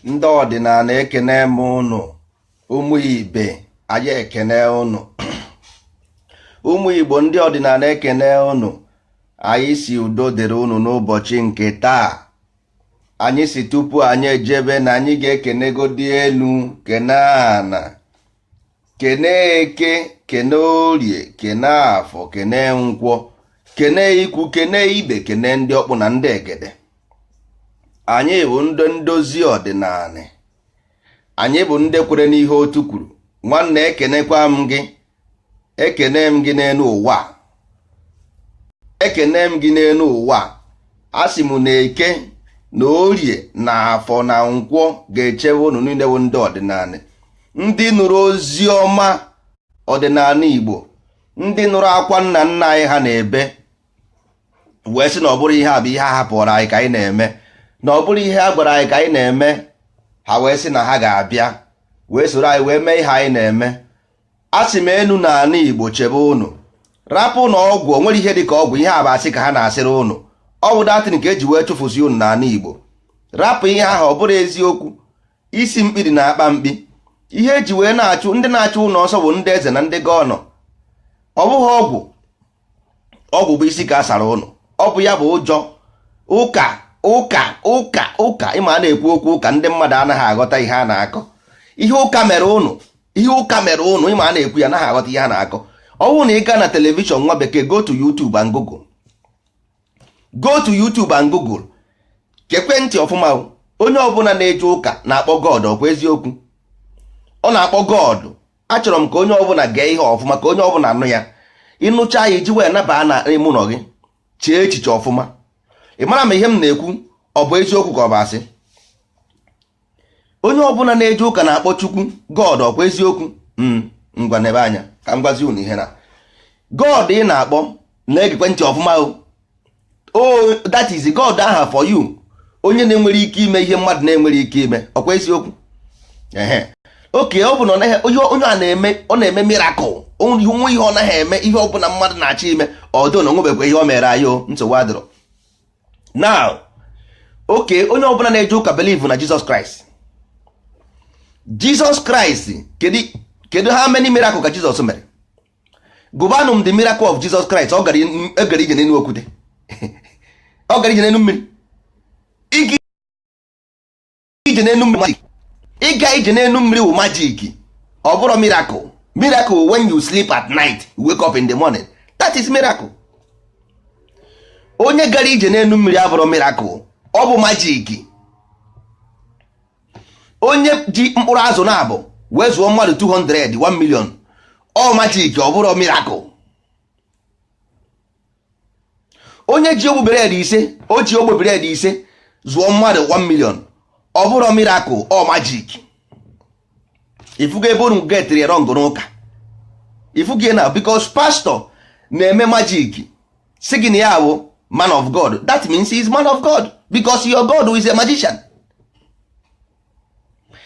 ndị ọdịnala ekene m ụnụ, ụmụ ibe anyị ekene ụnụ. Ụmụ Igbo ndị ọdịnala ekene ụnụ, anyị si udo dịrị ụnụ n'ụbọchị nke taa. Anyị si tupu anyị ejebe na anyị ga-ekenegodi elu, kene ana, kene eke, kene orie, kene afọ, kene nkwọ, kene ikwu, kene ibe, kene ndị ọkpụ na ndị egede. Anyị bụ ndị ndozi ọdịnala, anyị bụ ndị kwere n'ihe otu kwuru. Nwanne, ekenekwa m gị, ekene m gị n'elu ụwa, ekene m gị n'elu ụwa. Asị m na eke na orie na afọ na nkwọ ga-echebe unu niile bụ ndị ọdịnala, ndị nụrụ ozi ọma ọdịnala Igbo, ndị nụrụ akwa nna nna anyị ha na-ebe, wee sị na ọ bụrụ ihe a bụ ihe a hapụrụ anyị ka anyị na-eme, na ọ bụrụ ihe a gwara anyị ka anyị na-eme. Ha wee sị na ha ga-abịa wee soro anyị wee mee ihe anyị na-eme. A sị m enu na ala Igbo chebe unu, rapụ na ọgwụ, o nwere ihe dị ka ọgwụ, ihe a bụ asị ka ha na-asịrị unu. Ọ bụ datịn ka eji wee chụfụzi unu n'ala Igbo. Rapụ ihe ahụ, ọ bụrụ eziokwu. Isi mkpi dị na-akpa mkpi. Ihe eji wee na-achụ ndị na-achụ unu ọsọ bụ ndị eze na ndị gọvanọ. Ọ bụghị ọgwụ. Ọgwụ bụ isi ka a sara unu. Ọ bụ ya bụ ụjọ. Ụka ịma na-ekwu okwu ụka, ndị mmadụ anaghị aghọta ihe a na-akọ. Ihe ụka mere unu ịma na-ekwu ya anaghị aghọta ihe a na-akọ. Ọ bụrụ na ị gaa na telivishọn nwa bekee, go to YouTube and Google. Go to YouTube and Google. Kekwe ntị ọfụma. Onye ọbụla na-eje ụka na-akpọ God, ọkwa eziokwu? Ọ na-akpọ God. Achọrọ m ka onye ọbụla gee ihe ọfụma, ka onye ọbụla anụ ya. Ịnụcha ya iji wee naba na ime ụlọ gị, chee echiche ọfụma. Ị mara ma ihe m na-ekwu ọ bụ eziokwu ka ọ bụ asị? Onye ọbụla na-eje ụka na-akpọ Chukwu God, ọkwa eziokwu? Ngwa nebe anya ka m gwazi unu ihe na God ị na-akpọ na-egekwe ntị ọfụma. Oh, that is God aha for you. Onye na-enwere ike ime ihe mmadụ na-enwere ike ime, ọkwa eziokwu? Oke, ọ bụ na onye a na-eme, ọ na-eme miracle. Onwe ihe ọ naghị eme, ihe ọ bụla mmadụ na-achọ ime, ọdụ na onwebekwa ihe o mere anyị, nsogbu adịrọ. Now, oke, onye ọbụla na-eje ụka believe na Jesus Christ. Jesus Christ, kedu how many miracle ka Jesus mere? Gụbanụ m the miracle of Jesus Christ. Ọ gara ije n'elu okwute. Ọ gara ije n'elu mmiri. Ịga ije n'elu mmiri. Ịga ije n'elu mmiri wụ magic. Ọ bụrụ miracle. Miracle when you sleep at night, you wake up in the morning. That is miracle. Onye gara ije n'elu mmiri abụrụ miracle. Ọ bụ magic. Onye ji mkpụrụ azụ na-abụ wee zụọ mmadụ 200, 1 million. Ọ magic, ọ bụrụ miracle. Onye ji ogbe bred ise, o ji ogbe bred ise zụọ mmadụ 1 million. Ọ bụrụ miracle, ọ magic. Ifugo ebe unu getiri wrong n'ụka. Ifugo na because pastor na-eme magic. Sị gị na ya bụ man of God. That means he is man of God because your God is a magician.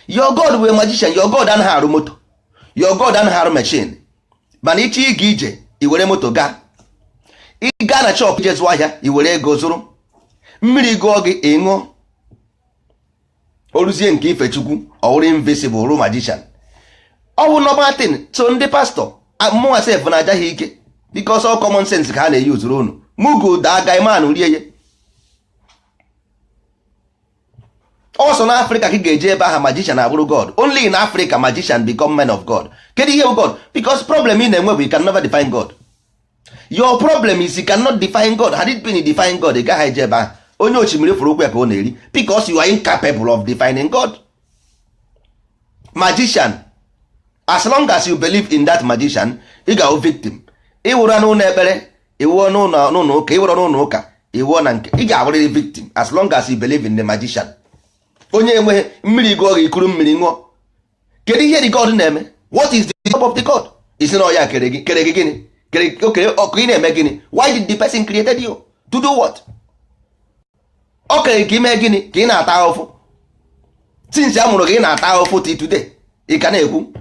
Your God bụ a magician. Your God anaghị arụ moto. Your God anaghị arụ machine. Mana ịchọ ịga ije, i were moto gaa. Ị gaa na shop ije zụọ ahịa, i were ego zụrụ. Mmiri gụọ gị, ị ṅụọ. Oruzie nke Ifechukwu, ọ wụrụ invisible, rụ magician. Ọ bụ normal thing. So ndị pastor, mụnwa sef na ajaghị ike because all common sense ka ha na-eyi uzuru unu. Mugu daa gaiman rie ye. Also na Africa ka ị ga-eje ebe aha magician abụrụ God. Only in Africa magician become men of God. Kedu ihe bụ God? Because problem ị na-enwe bụ you can never define God. Your problem is you cannot define God. Had it been you define God, ị gaghị eje ebe ahụ. Onye osimiri fụrụ ụkwụ ya ka ọ na-eri because you are incapable of defining God. Magician, as long as you believe in that magician, ị ga-awụ victim. Ịwụrụ n'ụlọ ekpere, ịwụọ n'ụlọ ụka, ịwụrụ n'ụlọ ụka, ịwụọ na nke, ị ga-awụrịrị victim as long as you believe in the magician. Onye enweghị mmiri gụọ gị ikuru mmiri ṅụọ. Kedu ihe the God na-eme? What is the job of the God? Isi na ọ ya kere gị gịnị? Ị na-eme gịnị? Why did the person created you? To do what? O kere ka ime gịnị? Ka ị na-ata ahụhụ. Since a mụrụ gị na-ata ahụhụ till today, ị ka na-ekwu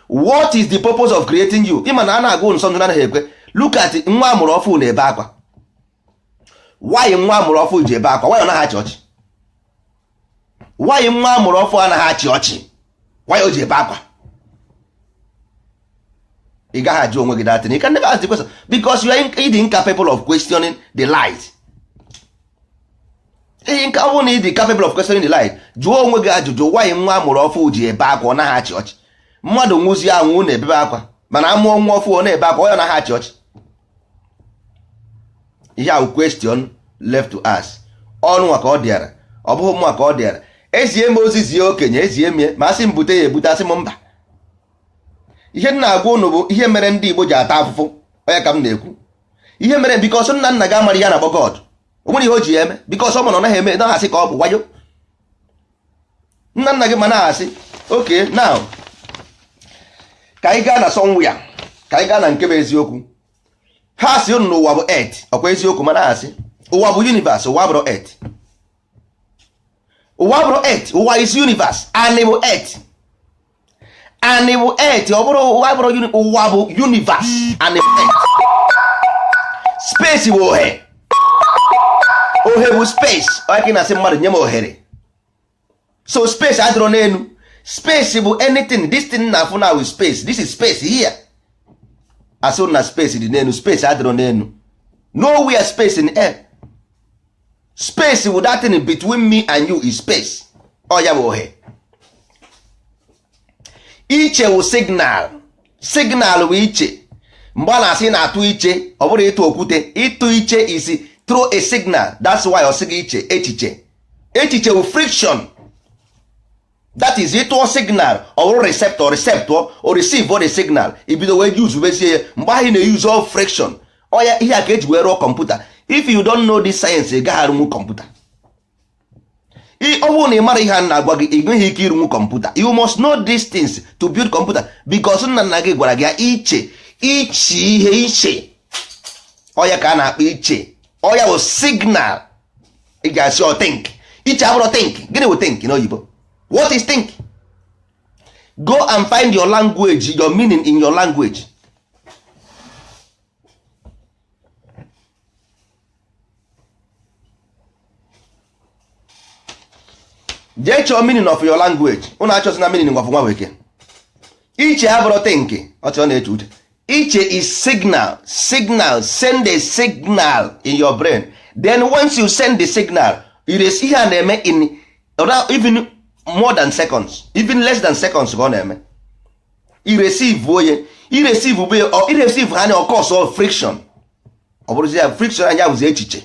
what is the purpose of creating you? Ịma na a na-agụ nsọ ndụ anaghị ekwe. Look at nwa amụrụ ọfụ na-ebe akwa. Why nwa amụrụ ọfụ ji ebe akwa? Why ọ naghị achị ọchị? Why nwa amụrụ ọfụ anaghị achị ọchị? Why o ji ebe akwa? You gaghị ajụ onwe gị that thing. You can never ask the question because you are incapable of questioning the light. Ọ bụrụ na ị dị capable of questioning the light, jụọ onwe gị ajụjụ why nwa amụrụ ọfụ ji ebe akwa ọ naghị achị ọchị. Mmadụ nwụzie anwụ na-ebebe akwa mana amụọ nwa ọfụ ọ na-ebe akwa ọ naghị achị ọchị. Ihe ahụ question left to us. Ọnụ nwa ka ọ dịara, ọ bụghị mụ ka ọ dịara. Ezie m ozizi okenye ezie mie ma asị m bute ya ebute asị m mba. Ihe m na-agwa ụnụ bụ ihe mere ndị Igbo ji ata afụfụ. Onye ka m na-ekwu ihe mere because nna nna gị amara ya na-akpọ God. O nwere ihe o ji eme because ọ ma na ọ naghị eme na asị ka ọ bụ wayo. Nna nna gị ma na-asị okay now ka anyị gaa na somewhere ka anyị gaa na nke bụ eziokwu. Ha sị unu n'ụwa bụ earth ọkwa eziokwu ma na-asị ụwa bụ universe ụwa bụrụ earth. Ụwa bụrụ earth ụwa is universe and bụ earth. And bụ earth ọ bụrụ ụwa bụ universe and earth. Space bụ ohe. Ohe bụ space onye ka na-asị mmadụ nye m ohere. So space adịrọ n'elu. Space bụ anything this thing na-afụ now is space. This is space here. Asụ na space dị n'elu. Space adịrọ n'elu. Nowhere space in air. Space bụ that thing between me and you is space. Ọ ya bụ ohe. Iche bụ signal. Signal bụ iche. Mgbe a na-asị na-atụ iche ọ bụrụ ịtụ okwute. Ịtụ iche is through a signal. That's why ọ sịghị iche echiche. Echiche bụ friction. That is ịtụọ signal ọ bụrụ receptor or receive the signal. Ibido wee use bezie ya mgbe ahụ na-use all friction. Ọ ya ihe a ka eji wee rụọ kọmputa. If you don't know this science ị gaghị arụnwu kọmputa. Ọ bụrụ na ị mara ihe a na-agwa gị ị nweghị ike ịrụnwu kọmputa. You must know these things to build computer because nna nna gị gwara gị ya iche ihe iche. Ọ ya ka a na-akpọ iche. Ọ ya bụ signal. Ị ga-asị ọ think. Iche abụrụ think. Gịnị bụ think n'oyibo? What is think? Go and find your language, your meaning in your language. Jee chọọ meaning of your language. Unu achọsị na meaning of nwa bekee. Iche abụrụ think. Ọ chọọ na-eche uche. Iche is signal. Signal. Send a signal in your brain. Then once you send the signal, it is ihe a na-eme in even more than seconds. Even less than seconds ka ọ na-eme. I receive oye. I receive oye. I receive ha na ọ cause of friction. Ọ bụrụzi ya friction anya bụzi echiche.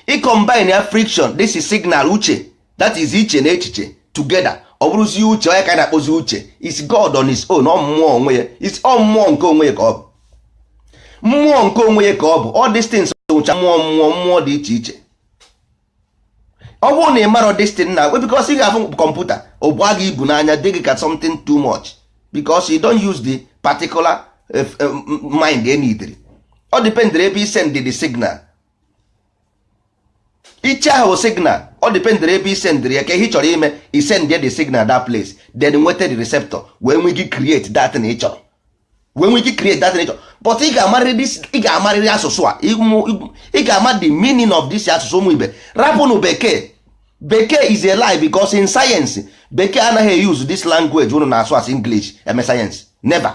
I combine ya friction. This is signal uche. That is iche na echiche together. Ọ bụrụzi uche onye ka na-akpọzi uche. It's God on his own. Ọ mmụọ onwe ya. It's all mmụọ nke onwe ya ka ọ bụ. Mmụọ nke onwe ya ka ọ bụ. All these things nwụcha mmụọ dị iche iche. Ọ bụrụ na ị mara this thing na because ị ga-afụ kọmputa ọ bụ aga ibu n'anya dị gị ka something too much because you don't use the particular mind e needed. Ọ dependere ebe i send the signal. Iche ahụ signal ọ dependere ebe i send ya ka ihe chọrọ ime i send the signal that place then nweta the receptor wee nwee gị create that thing ị chọrọ. But ị ga-amarịrị asụsụ a ị ga-ama the meaning of this asụsụ ụmụ ibe. Rapụnụ bekee. Bekee is a lie because in science bekee anaghị use this language unu na-asụ as English eme science. Never.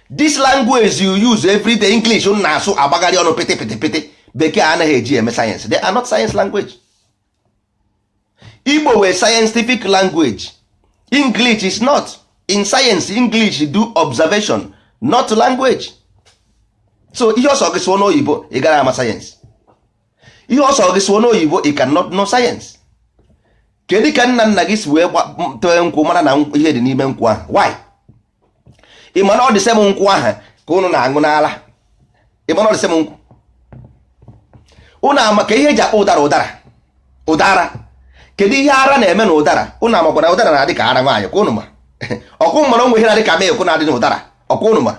This language you use everyday English unu na-asụ agbagharị ọnụ pete bekee anaghị eji eme science. They are not science language. Igbo were scientific language. English is not. In science English do observation not language. So ihe ọsọ gị sụọ n'oyibo ị gara ama sayensị. Ihe ọsọ gị sụọ n'oyibo ị cannot know sayensị. Kedu ka nna nna gị si wee tee nkwụ mara na ihe dị n'ime nkwụ ahụ? Why? Ị ma na ọ dị sem nkwụ ahụ ka unu na-aṅụ n'ala. Ị ma na ọ dị sem nkwụ. Unu ama ka ihe eji akpọ ụdara. Kedu ihe ara na-eme na ụdara? Unu amakwa na ụdara na-adị ka ara nwaanyị ka unu ma. Ọkụ mara onwe ihe na-adị ka milk na-adị n'ụdara. Ọkụ unu ma.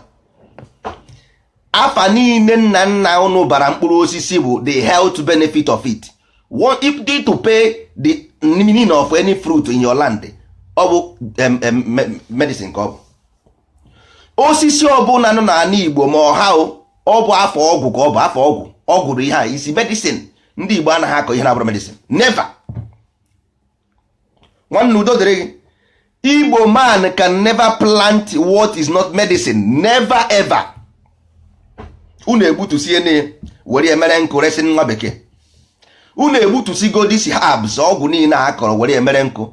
Afa niile nna nna unu bara mkpụrụ osisi bụ the health benefit of it. If you to pay the meaning of any fruit in your land, ọ bụ medicine ka ọ bụ. Osisi ọbụla nọ n'ala Igbo ma ọha ọ bụ afọ ọgwụ ka ọ bụ afọ ọgwụ. Ọgwụrụ ihe a isi medicine ndị Igbo anaghị akọ ihe na-abụrụ medicine, never. Nwanne udo dịrị gị. Igbo man can never plant what is not medicine, never ever. Unu egbutusie ne were emere nkụ resi nwa bekee. Unu egbutusigo dis herbs ọgwụ niile a kọrọ were emere nkụ.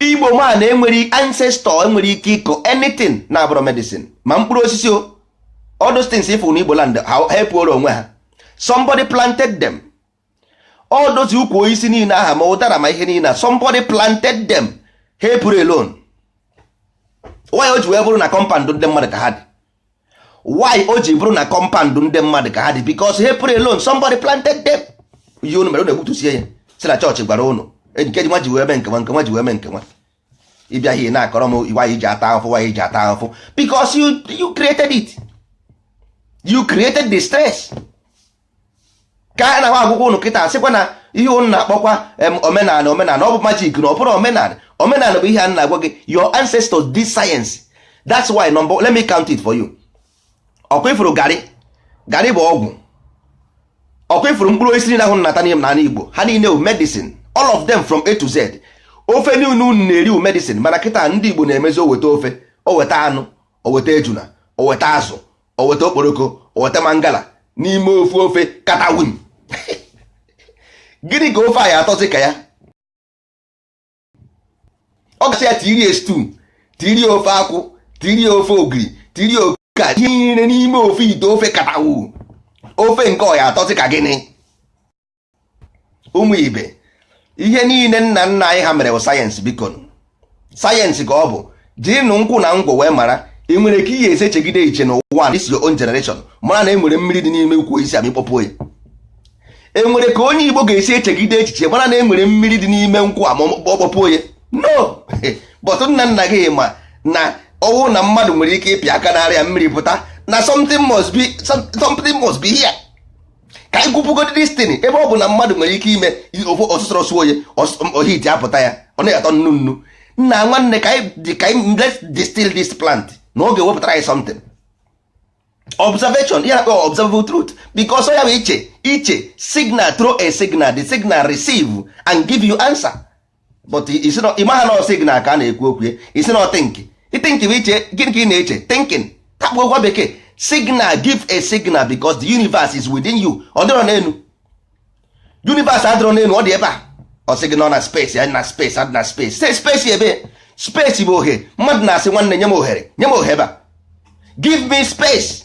Igbo man enwere ancestor enwere ike ịkọ anything na-abụrụ medicine, ma mkpụrụ osisi o. All those things if in Igbo land ha epuoro onwe ha. Somebody planted them. All those ukwu osisi niile aha ma ụdara ma ihe niile, somebody planted them. Ha epuru alone. Why o ji wee bụrụ na compound ndị mmadụ ka ha dị? Why o ji bụrụ na compound ndị mmadụ ka ha dị? Because ha epuru alone, somebody planted them. Ihe unu mere unu egbutusie ya. Si na chọọchị gwara unu. Nke nwa ji wee mee nke nwa, nke nwa ji wee mee nke nwa. Ịbịa ihe na-akọrọ m why ji ata ahụfụ, why ji ata ahụfụ. Because you created it. You created the stress. Ka na agwụgwọ unu kịta sịkwa na ihe unu na-akpọkwa omenala omenala, ọ bụ magic na ọ bụrụ omenala. Omenala bụ ihe a na-agwa gị. Your ancestors did science. That's why let me count it for you. Ọkwefuru garị bụ ọgwụ. Ọkwefuru mkpụrụ osisi niile ahụ nnata n'ala Igbo, ha niile bụ medicine, all of them from A to Z. Ofe niile unu na-eri bụ medicine, mana kịta ndị Igbo na-emezi oweta ofe, oweta anụ, oweta ejuna, oweta azụ, oweta okporoko, oweta mangala n'ime ofe katawim. Gịnị ka ofe anyị atọzi ka ya? Ọ gasị ya tirie stew, tirie ofe akwụ, tirie ofe ogiri, tirie oka, ihe niile n'ime ofe ite ofe katawu. Ofe nke ọ ya atọzi ka gịnị? Ụmụ ibe, ihe niile nna nna anyị ha mere bụ sayensị. Biko sayensị ka ọ bụ. Jirinụ nkwụ na ngwọ wee mara. Ị nwere ka ihe ese chegide iche n'ụwa, this your own generation, mara na enwere mmiri dị n'ime ukwu isi ama ịkpọpụ ya. Enwere ka onye Igbo ga-esi echegide echiche mara na enwere mmiri dị n'ime nkwụ ama ọkpọpụ ya? No. But nna nna gị ma na ọwụ na mmadụ nwere ike ịpịa aka n'arịa mmiri pụta na something must be here. Ka anyị kwupụgodi destiny ebe ọ bụ na mmadụ nwere ike ime ọsụsọrọ suo ya ohiti apụta ya, ọ na-atọ nnu nnu. Nna nwanne ka anyị let's distill this plant na ọ ga-ewepụtara anyị something. Observation, ya na observable truth, because ọ ya bụ iche signal, throw a signal, the signal receive and give you answer. But ịmaha na signal ka a na-ekwu okwu, isi na think bụ iche. Gịnị ka ị na-eche? Thinking. Takpu okwu bekee. Signal, give a signal, because the universe is within you. Ọ dịrọ n'enu. Universe adịrọ n'enu, ọ dị ebe a. Ọ sị gị nọ na space, ya na space, adị na space. Say space ebe. Space bụ ohe. Mmadụ na-asị nwanne nye m ohere, nye m ohere ebe a. Give me space.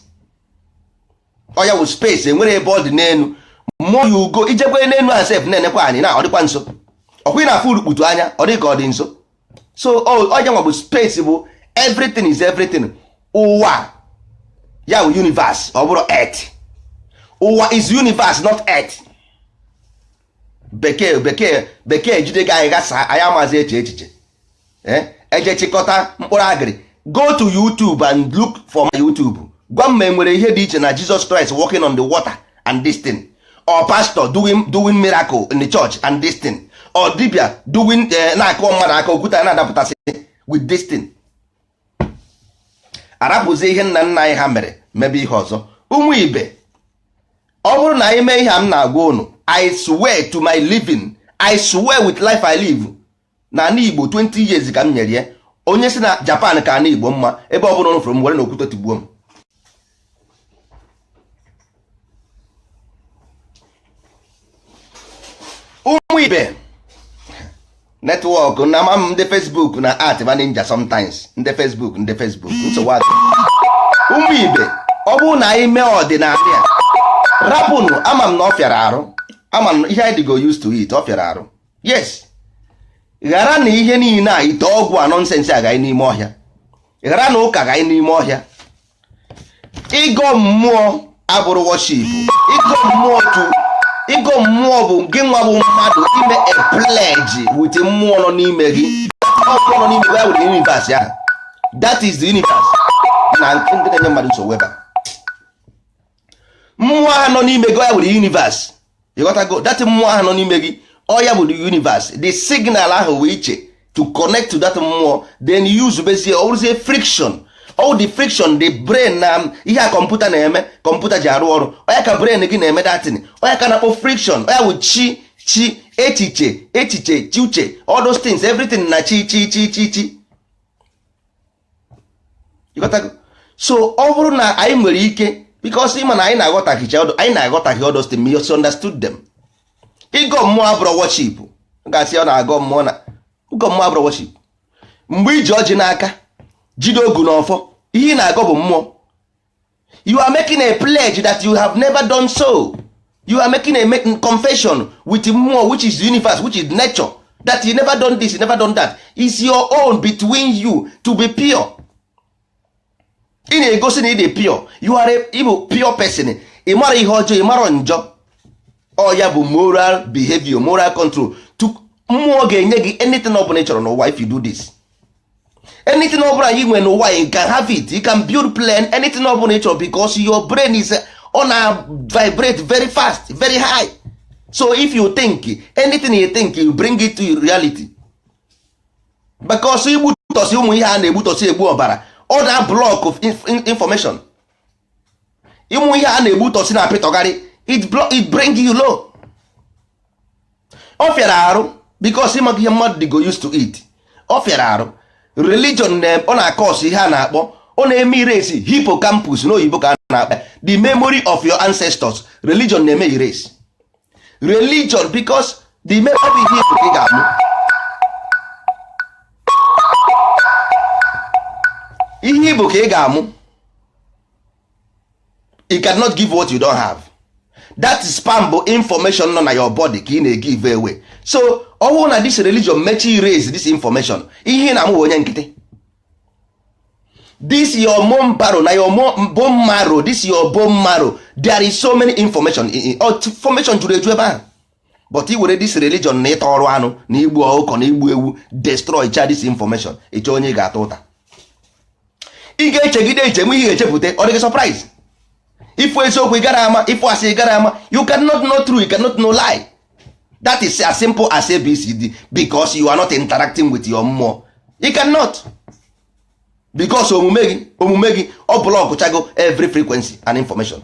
Ọ ya bụ space, enwere ebe ọ dị n'enu. Mmụọ ya ugo ijekwe n'enu asef na-enekwa anyị na ọ dịkwa nso. Ọkwa ị na-afụ urukputu anya, ọ dị ka ọ dị nso. So ọ ya nwa bụ space bụ everything is everything. Ụwa ya bụ universe, ọ bụrụ earth. Ụwa is universe, not earth. Bekee jide gị anyị gasa anyị amazi eche echiche. Eje chịkọta mkpụrụ agịrị. Go to YouTube and look for my YouTube. Gwa m enwere ihe dị iche na Jesus Christ walking on the water and this thing, or pastor doing miracle in the church and this thing, or dibia doing na-akọ mmadụ aka okwuta na-adapụtasị with this thing. Arapụzi ihe nna nna anyị ha mere mebe ihe ọzọ. Ụmụ ibe, ọ bụrụ na anyị mee ihe a m na-agwa unu, I swear to my living, I swear with life I live, na ana Igbo 20 years ka m nyere ya. Onye si na Japan ka ana Igbo mma, ebe ọ bụla unu fụrụ m were na okwute tigbuo m. Ụmụ ibe, netwọk na ama m ndị Facebook na art ninja sometimes, ndị Facebook nsogbu adị. Ụmụ ibe, ọ bụrụ na anyị mee ọdịnala ya, rapụnụ, ama m na ọ fịara arụ, ama m ihe anyị dịgo used to it, ọ fịara arụ. Yes, ghara na ihe niile a ite ọgwụ a nonsense agaghị n'ime ọhịa, ghara na ụka agaghị n'ime ọhịa. Ịgọ mmụọ abụrụ worship. Ịgọ mmụọ bụ gị nwa bụ mmadụ ime a pledge with mmụọ nọ n'ime gị. Mmụọ nọ n'ime gị ya wụ the universe ya. That is the universe. Na ndị na-enye mmadụ nsogbu ebe a. Mmụọ ahụ nọ n'ime gị ya wụ the universe. You gotta go. That mmụọ ahụ nọ n'ime gị ọ ya bụ the universe. The signal ahụ wee iche to connect to that mmụọ, then use bezie ọrụzie friction. all the friction the brain na ihe a kọmputa na-eme kọmputa ji arụ ọrụ onye ka brain gị na-eme datin onye ka na-akpọ friction onye wụ chi echiche uche all those things everything na chi so ọ bụrụ na anyị nwere ike because ịma na anyị na-aghọtaghị all those things misunderstood them. Ịgọ mmụọ abụrụ worship gasị ọ na-agọ mmụọ na ịgọ mmụọ abụrụ worship. Mgbe iji ọjị n'aka jide ogu n'ọfọ ihe na-agọ bụ mmụọ. You are making a pledge that you have never done so. You are making a confession with mmụọ which is the universe, which is nature, that you never done this, you never done that. It's your own between you to be pure. Ị na-egosi na ị dị pure. You are a pure person. Ị mara ihe ọjọọ, ị mara njọ. Ọ ya bụ moral behavior, moral control. Mmụọ ga-enye gị anything ọ bụla ị chọrọ n'ụwa if you do this. Anything ọ bụla ị nwere n'ụwa, you can have it. You can build plan anything ọ bụla ị chọrọ because your brain is on a vibrate very fast, very high. So if you think anything you think, you bring it to reality. Because igbutosi ụmụ ihe a na-egbutosi egbu ọbara, all that block of information. Ụmụ ihe a na-egbutosi na apịtọgarị, it bring you low. Ọ fịara arụ because ịmaka ihe mmadụ dị go used to it. Ọ fịara arụ. Religion ọ na-akọs ihe a na-akpọ ọ na-eme erase hippocampus n'oyibo ka a na-akpa the memory of your ancestors. Religion na-eme erase religion because the memory ihe bụ ka ị ga-amụ ihe bụ ka ị ga-amụ. You cannot give what you don't have. That spam bụ information nọ na your body ka ị na-give away. So ọ bụrụ na this religion mechi erase this information, ihe na-amụ onye nkịtị. This your bone marrow na your bone marrow, this your bone marrow, there is so many information information juru eju ebe ahụ. But i were this religion na ịta ọrụ anụ na igbu ọkụkọ na igbu ewu destroy this information, ịchọ onye ga-ata ụta. Ị ga-echegide eche nwe ihe echepụta ọ dịghị surprise. Ifu eziokwu ị gara ama, ifu asị ị gara ama, you cannot know true, you cannot know lie. That is as simple as ABCD because you are not interacting with your mmụọ. You cannot. Because omume gị ọ block every frequency and information.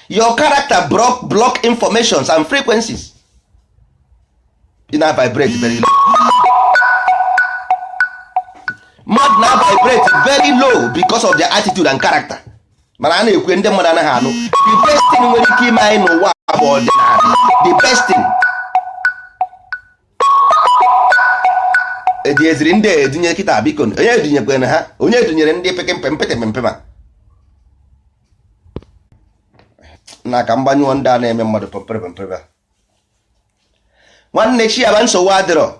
Your character block informations and frequencies. You now vibrate very low. Mmadụ na vibrate very low because of their attitude and character. Mana a na-ekwe ndị mmadụ anaghị anụ. The best thing nwere ike ime anyị n'ụwa bụ ọdịnala. The best thing. Edieziri ndị edunye kịta biko onye edunyekwana ha, onye edunyere ndị peke mpempe ma na ka mgbanyụọ ndị a na-eme mmadụ pempere. Nwanne chi aba nsogbu adịrọ.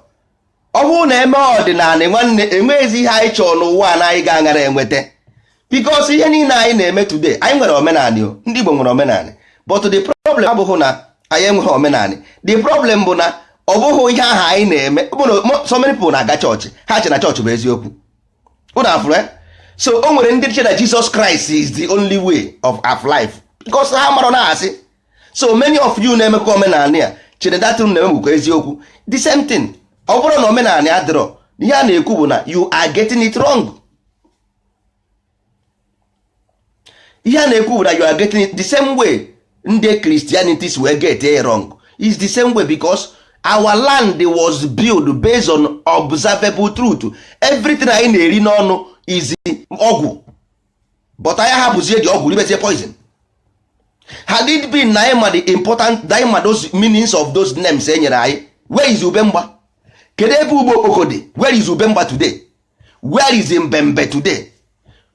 Ọ bụrụ na eme ọdịnala nwanne enweghịzi ihe anyị chọrọ n'ụwa na anyị ga-aghara enweta. Because ihe niile anyị na-eme today, anyị nwere omenala o, ndị Igbo nwere omenala. But the problem abụghị na anyị enweghị omenala. The problem bụ na ọ bụghị ihe ahụ anyị na-eme. So many people na-aga chọọchị, ha che na chọọchị bụ eziokwu. Unu afụrụ? So o nwere ndị che na Jesus Christ is the only way of life. Because ha mara na asị. So many of you na-emekwa omenala ya chere datụrụ na-emebukwa eziokwu. The same thing. Ọ bụrụ na omenala ya dịrọ, ihe a na-ekwu bụ na you are getting it wrong. Ihe a na-ekwu bụ na you are getting it the same way ndị Christianities were get it wrong. It's the same way because our land was built based on observable truth. Everything anyị na-eri n'ọnụ is ọgwụ. But anyị hapụzie dị ọgwụ ribezie poison. Had it been na anyị ma the important those meanings of those names e nyere anyị, where is Ubemgba? Kedu ebe ugbo okpoko dị? Where is Ubemgba today? Where is Mbembe today?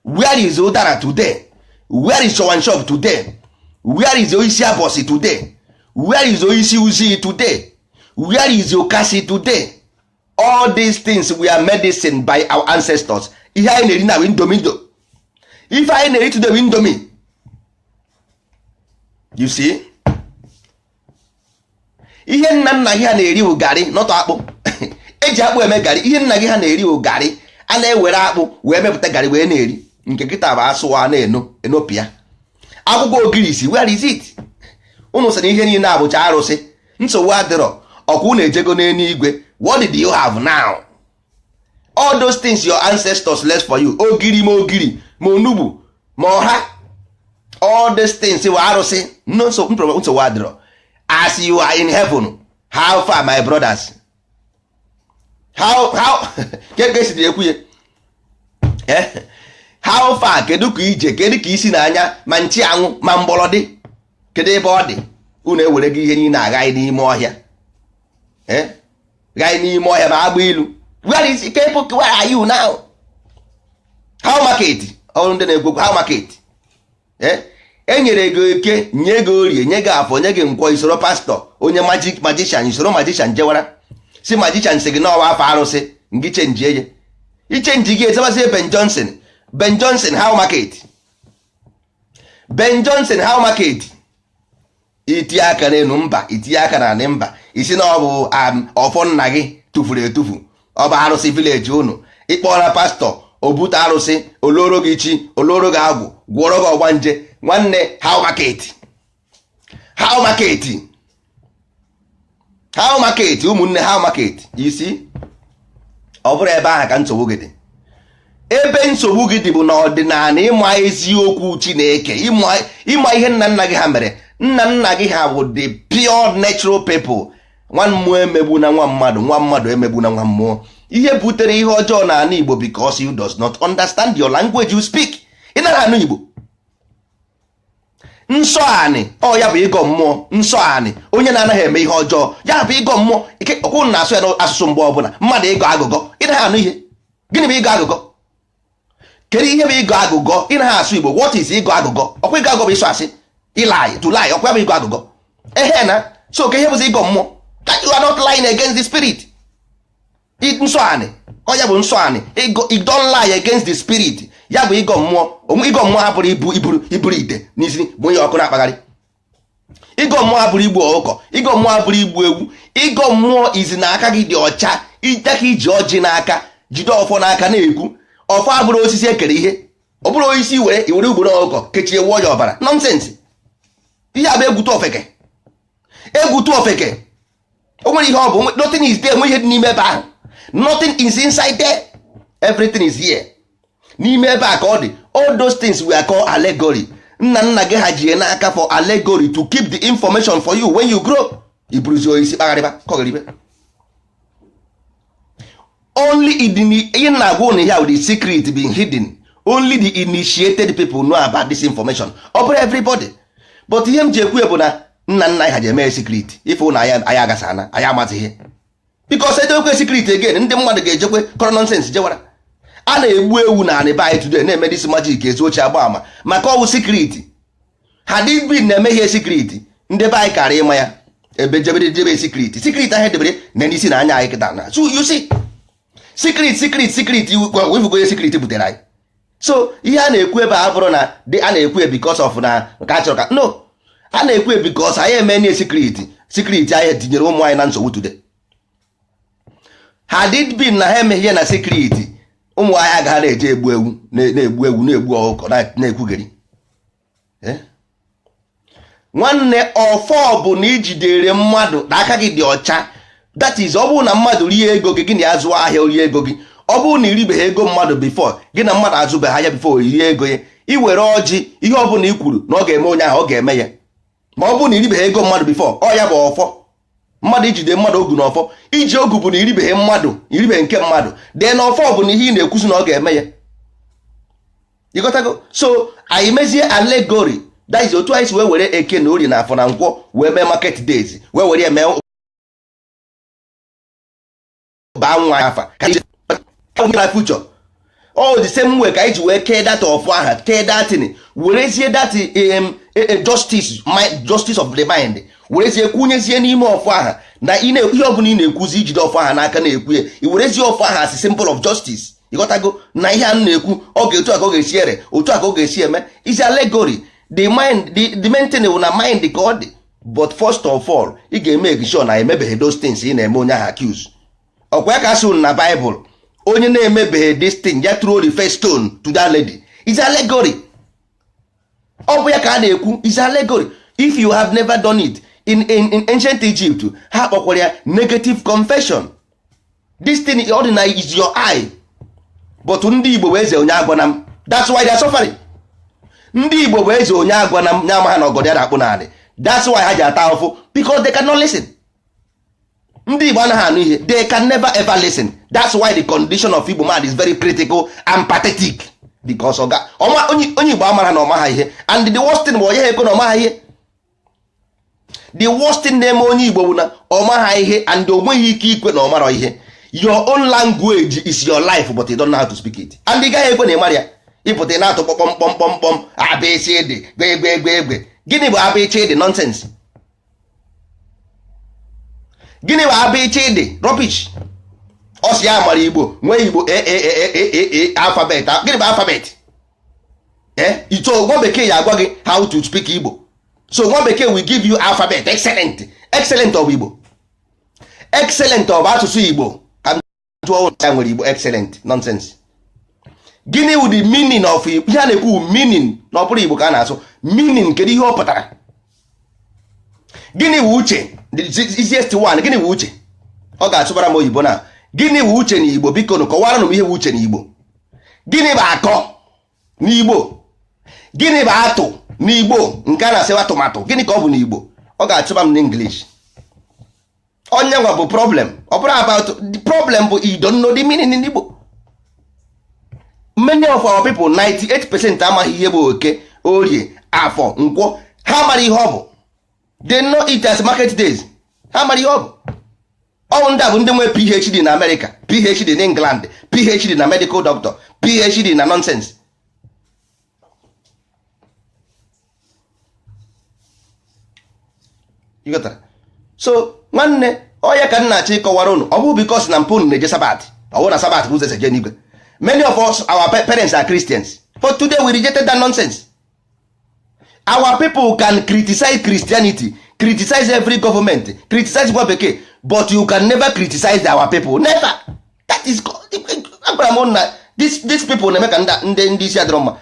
Where is Udara today? Where is Chowanshop today? Where is Oisi Abosi today? Where is Oisi Uzi today? Where is Okasi today? All these things were medicine by our ancestors. Ihe anyị na-eri na windomido. If anyị na-eri to the windomi, you see? Ihe nna nna gị ha na-eri bụ garị, not akpụ. Eji akpụ eme garị. Ihe nna gị ha na-eri bụ garị. A na-ewere akpụ wee mepụta garị wee na-eri. Nke kịta bụ asụwa na-enopịa. Akwụkwọ ogirisi, where is it? Unu sị na ihe niile abụcha arụsị. Nsogbu adịrọ. Ọkwa unu ejego n'eluigwe. What did you have now? all those things your ancestors left for you, ogiri ma onugbu ma ọha, all these things were arụsị. No nsogbu adịrọ. As you are in heaven, how far my brothers? How kedu ekwu ya? How far kedu ka ije, kedu ka isi n'anya ma nchi anwụ ma mgbọrọdị, kedu ebe ọ dị? Unu ewere gị ihe niile agaghị n'ime ọhịa, gaghị n'ime ọhịa ma agba ilu. Where is Kepu? Where are you now? How market? Ọrụ ndị na-ekwu how market? Enyere gị eke, nye gị orie, nye gị afọ, nye gị nkwọ, isoro pastọ onye magician, isoro magician jewara si magician si gị n'ọwa afọ arụsị ngị chenji eye ichenji gị ezebasị Ben Johnson how market? Ben Johnson how market? Itinye aka n'elu mba, itinye aka na anị mba, isi na ọ bụ ọfọ nna gị tụfuru etufu, ọ bụ arụsị village unu, ịkpọra pastọ obute arụsị, oloro gị chi, oloro gị agwụ, gwọrọ gị ọgbanje. Nwanne how market? How market? How market? Ụmụnne how market? Isi ọ bụrụ ebe ahụ ka nsogbu gị dị. Ebe nsogbu gị dị bụ n'ọdịnala ịma eziokwu Chineke, ịma ihe nna nna gị ha mere. Nna gị ha bụ the pure natural people. Nwa mmụọ emegbu na nwa mmadụ, nwa mmadụ emegbu na nwa mmụọ. Ihe butere ihe ọjọọ n'ala Igbo because you does not understand your language you speak. Ị naghị anụ Igbo. Nsọ anị, ọ ya bụ ịgọ mmụọ. Nsọ anị, onye na-anaghị eme ihe ọjọọ, ya bụ ịgọ mmụọ. Ike ọkwụ na-asụ ya n'asụsụ mgbe ọbụla. Mmadụ ịgọ agụgọ, ị naghị anụ ihe. Gịnị bụ ịgọ agụgọ? Kedu ihe bụ ịgọ agụgọ? Ị naghị asụ Igbo. What is ịgọ agụgọ? Ọkwa ịgọ agụgọ bụ ịsụ asị. To lie, ọkwa bụ ịgọ agụgọ. Ehe na, so ka ihe bụzi ịgọ mmụọ. That you are not lying against the spirit. Nsọ anị, ọ ya bụ nsọ anị. You don't lie against the spirit. Ya bụ ịgọ mmụọ. Ịgọ mmụọ hapụrụ iburu ite n'isi bụ onye ọkụ na-akpagharị. Ịgọ mmụọ hapụrụ igbu ọkụkọ, ịgọ mmụọ hapụrụ igbu ewu. Ịgọ mmụọ izi n'aka gị dị ọcha, aka iji ọjị n'aka, jide ọfọ n'aka na-ekwu. Ọfọ abụrụ osisi ekere ihe, ọ bụrụ osisi iwere ugboro ọkụkọ kechie wụọ ya ọbara. Nonsense. Ihe a bụ egwutu ofeke. Egwutu ofeke. O nwere ihe ọ bụ, nothing is there, nwe ihe dị n'ime ebe ahụ. Nothing is inside there. Everything is here. N'ime ebe a ka ọ dị. All those things we are called allegory. Nna gị ha ji n'aka for allegory to keep the information for you when you grow. Iburuzi oisi kpagharịba kọgaribe. Only in na-agwa ụnụ ya with the secret being hidden. Only the initiated people know about this information. Ọ bụrụ everybody. But ihe m ji ekwu bụ na nna ha ji eme secret. Ife ụnụ anyị agasana, anyị amaghị ihe. Because edekwe secret again, ndị mmadụ ga-ejekwe kọrọ nonsense jewara. A na-egbu ewu na anị anyị today na-eme dis magic ezu oche agba ama maka ọwụ secret. Ha dịbi na-eme ihe secret, ndị be anyị kara ịma ya ebe jebe secret. Secret ahụ edebere na n'isi na anya anyị kịta na. So you see, secret wefugo ihe secret butere anyị. So ihe a na-ekwu ebe a bụrụ na a na-ekwu because of na nke a chọrọ ka no, a na-ekwu because anyị eme nye secret anyị tinyere ụmụ anyị na nsogbu today. Ha dịbi na ha eme ihe na secret, ụmụ anyị agaghị na-eje egbu ewu na-egbu ọkụkọ na-ekwugheri. Nwanne ọfọ bụ na ijidere mmadụ na aka gị dị ọcha. That is, ọ bụrụ na mmadụ rie ego gị na azụ ahịa rie ego gị, ọ bụrụ na iribeghị ego mmadụ before gị na mmadụ azụbeghị ahịa before rie ego ya, iwere ọjị ihe ọ bụla i kwuru na ọ ga-eme onye ahụ ọ ga-eme ya. Ma ọ bụrụ na iribeghị ego mmadụ before, ọ ya bụ ọfọ. Mmadụ ijide mmadụ ogu na ọfọ, iji ogu bụ na iribeghị nke mmadụ, dee na ọfọ bụ na ihe ị na-ekwuzi na ọ ga-eme ya. Ịghọtago? So anyị mezie allegory. That is otu anyị si wee were eke na orie na afọ na nkwọ wee mee market days, wee were eme baa nwa afa ka future. All the same way ka anyị ji wee kee data ọfọ aha, tee datin, werezie data justice of the mind, werezie kwunyezie n'ime ọfọ aha na ihe ọbụla ị na-ekwuzi ijide ọfọ aha n'aka na-ekwu ya, iwerezie ọfọ aha as a symbol of justice. Ịghọtago na ihe a na-ekwu ọ ga-etu aka ọ ga-esi ere, otu aka ọ ga-esi eme. Is allegory. The mind, the main thing na mind ka ọ dị. But first of all, ị ga-eme sure na emebeghị those things ị na-eme onye ahụ accuse. Ọkwa ya ka asụ na Bible, onye na-emebeghị this thing ya throw the first stone to that lady. Is allegory. Ọ bụ ya ka a na-ekwu, is allegory. If you have never done it in ancient Egypt, ha kpọkwara ya negative confession. This thing ordinary is your eye. but ndị Igbo bụ eze onye agwana m. That's why they are suffering. Ndị Igbo bụ eze onye agwana m, nya ama ha na ọgọdọ ya na-akpụ n'anị. That's why ha ji ata ahụfụ, because they cannot listen. Ndị Igbo anaghị anụ ihe, they can never ever listen. That's why the condition of Igbo man is very critical and pathetic, because onye Igbo amara na ọmaha ihe, and the worst thing bụ onye ha ekwe na ọmaha ihe. The worst thing na-eme onye Igbo bụ na ọmaha ihe and o nweghị ike ikwe na ọmarọ ihe. Your own language is your life, but you don't know how to speak it. And ị gaghị ekwe na ịmara ya, ịpụta na-atụ kpọkpọm abịchịdị gbe. Gịnị bụ abịchịdị? Nonsense. Gịnị bụ abịchịdị? Rubbish. Ọsị ya mara Igbo nwee Igbo alphabet. Gịnị bụ alphabet? So nwa bekee ya agwa gị how to speak Igbo. So nwa bekee will give you alphabet. Excellent of Igbo. Excellent of asụsụ Igbo. Ya nwere Igbo excellent. Nonsense. Gịnị wụ the meaning of Igbo? Ihe a na-ekwu meaning na ọ bụrụ Igbo ka a na-asụ. Meaning kedu ihe ọ pụtara? Gịnị wụ uche? The easiest one. Gịnị wụ uche? Ọ ga-asụbara m oyibo na. Gịnị wụ uche n'Igbo? Biko nụ kọwara m ihe wụ uche n'Igbo. Gịnị bụ akọ n'Igbo? Gịnị bụ atụ n'Igbo? Nke a na-asịwa tomato. Gịnị ka ọ bụ n'Igbo? Ọ ga-asụba m n'English. Onye nwa bụ problem. Ọ bụrụ about the problem bụ you don't know the meaning in Igbo. Many of our people, 98% amaghị ihe bụ oke, orie, afọ, nkwọ. Ha mara ihe ọ bụ. They know it as market days. Ha mara ihe ọ bụ. Ọ ndị a bụ ndị nwe PhD na America, PhD na England, PhD na medical doctor, PhD na nonsense. You got that? So nwanne onye ka nna achị kọwara unu, ọ bụ because na mpụ na-eje sabat, ọ bụ na sabat bụ ụzọ eje n'igwe. Many of us, our parents are Christians, but today we rejected that nonsense. Our people can criticize Christianity, criticize every government, criticize nwa bekee, but you can never criticize our people. Never. That is these people na-eme ka ndị isi adịrọ mma.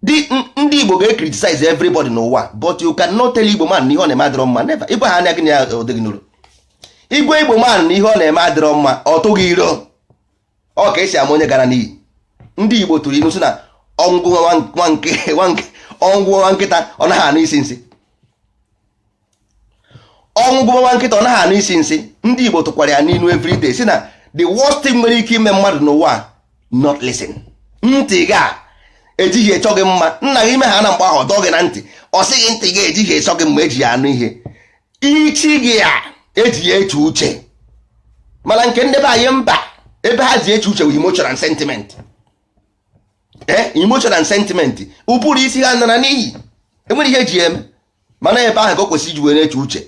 Ndị Igbo ga-criticize everybody n'ụwa, but you cannot tell Igbo man na ihe ọ na-eme adịrọ mma. Never. Igbo ha anya gị na odegị nụrụ. Igbo man na ihe ọ na-eme adịrọ mma, ọ tụghị iro. Ọ ka esi ama onye gara n'iyi. Ndị Igbo tụrụ inu si na ọngwụ nwa nkịta ọ naghị anụ isi nsị. Ọngwụ nwa nkịta ọ naghị anụ isi nsị. Ndị Igbo tụkwara ya n'inu everyday si na the worst thing nwere ike ime mmadụ n'ụwa, not listen. Ntị ga ejighị echọ gị mma. Nna gị ime ha na mgbe ahụ dọọ gị na ntị, ọ sịghị ntị gị ejighị echọ gị mma eji ya anụ ihe. Ichi gị ya eji ya eche uche. Mana nke ndị be anyị mba, ebe ha ji eche uche with emotion and sentiment. Emotion and sentiment ụbụrụ isi ha nara n'iyi, enwere ihe eji eme. Mana ebe ahụ ka o kwesịrị iji wee na-eche uche.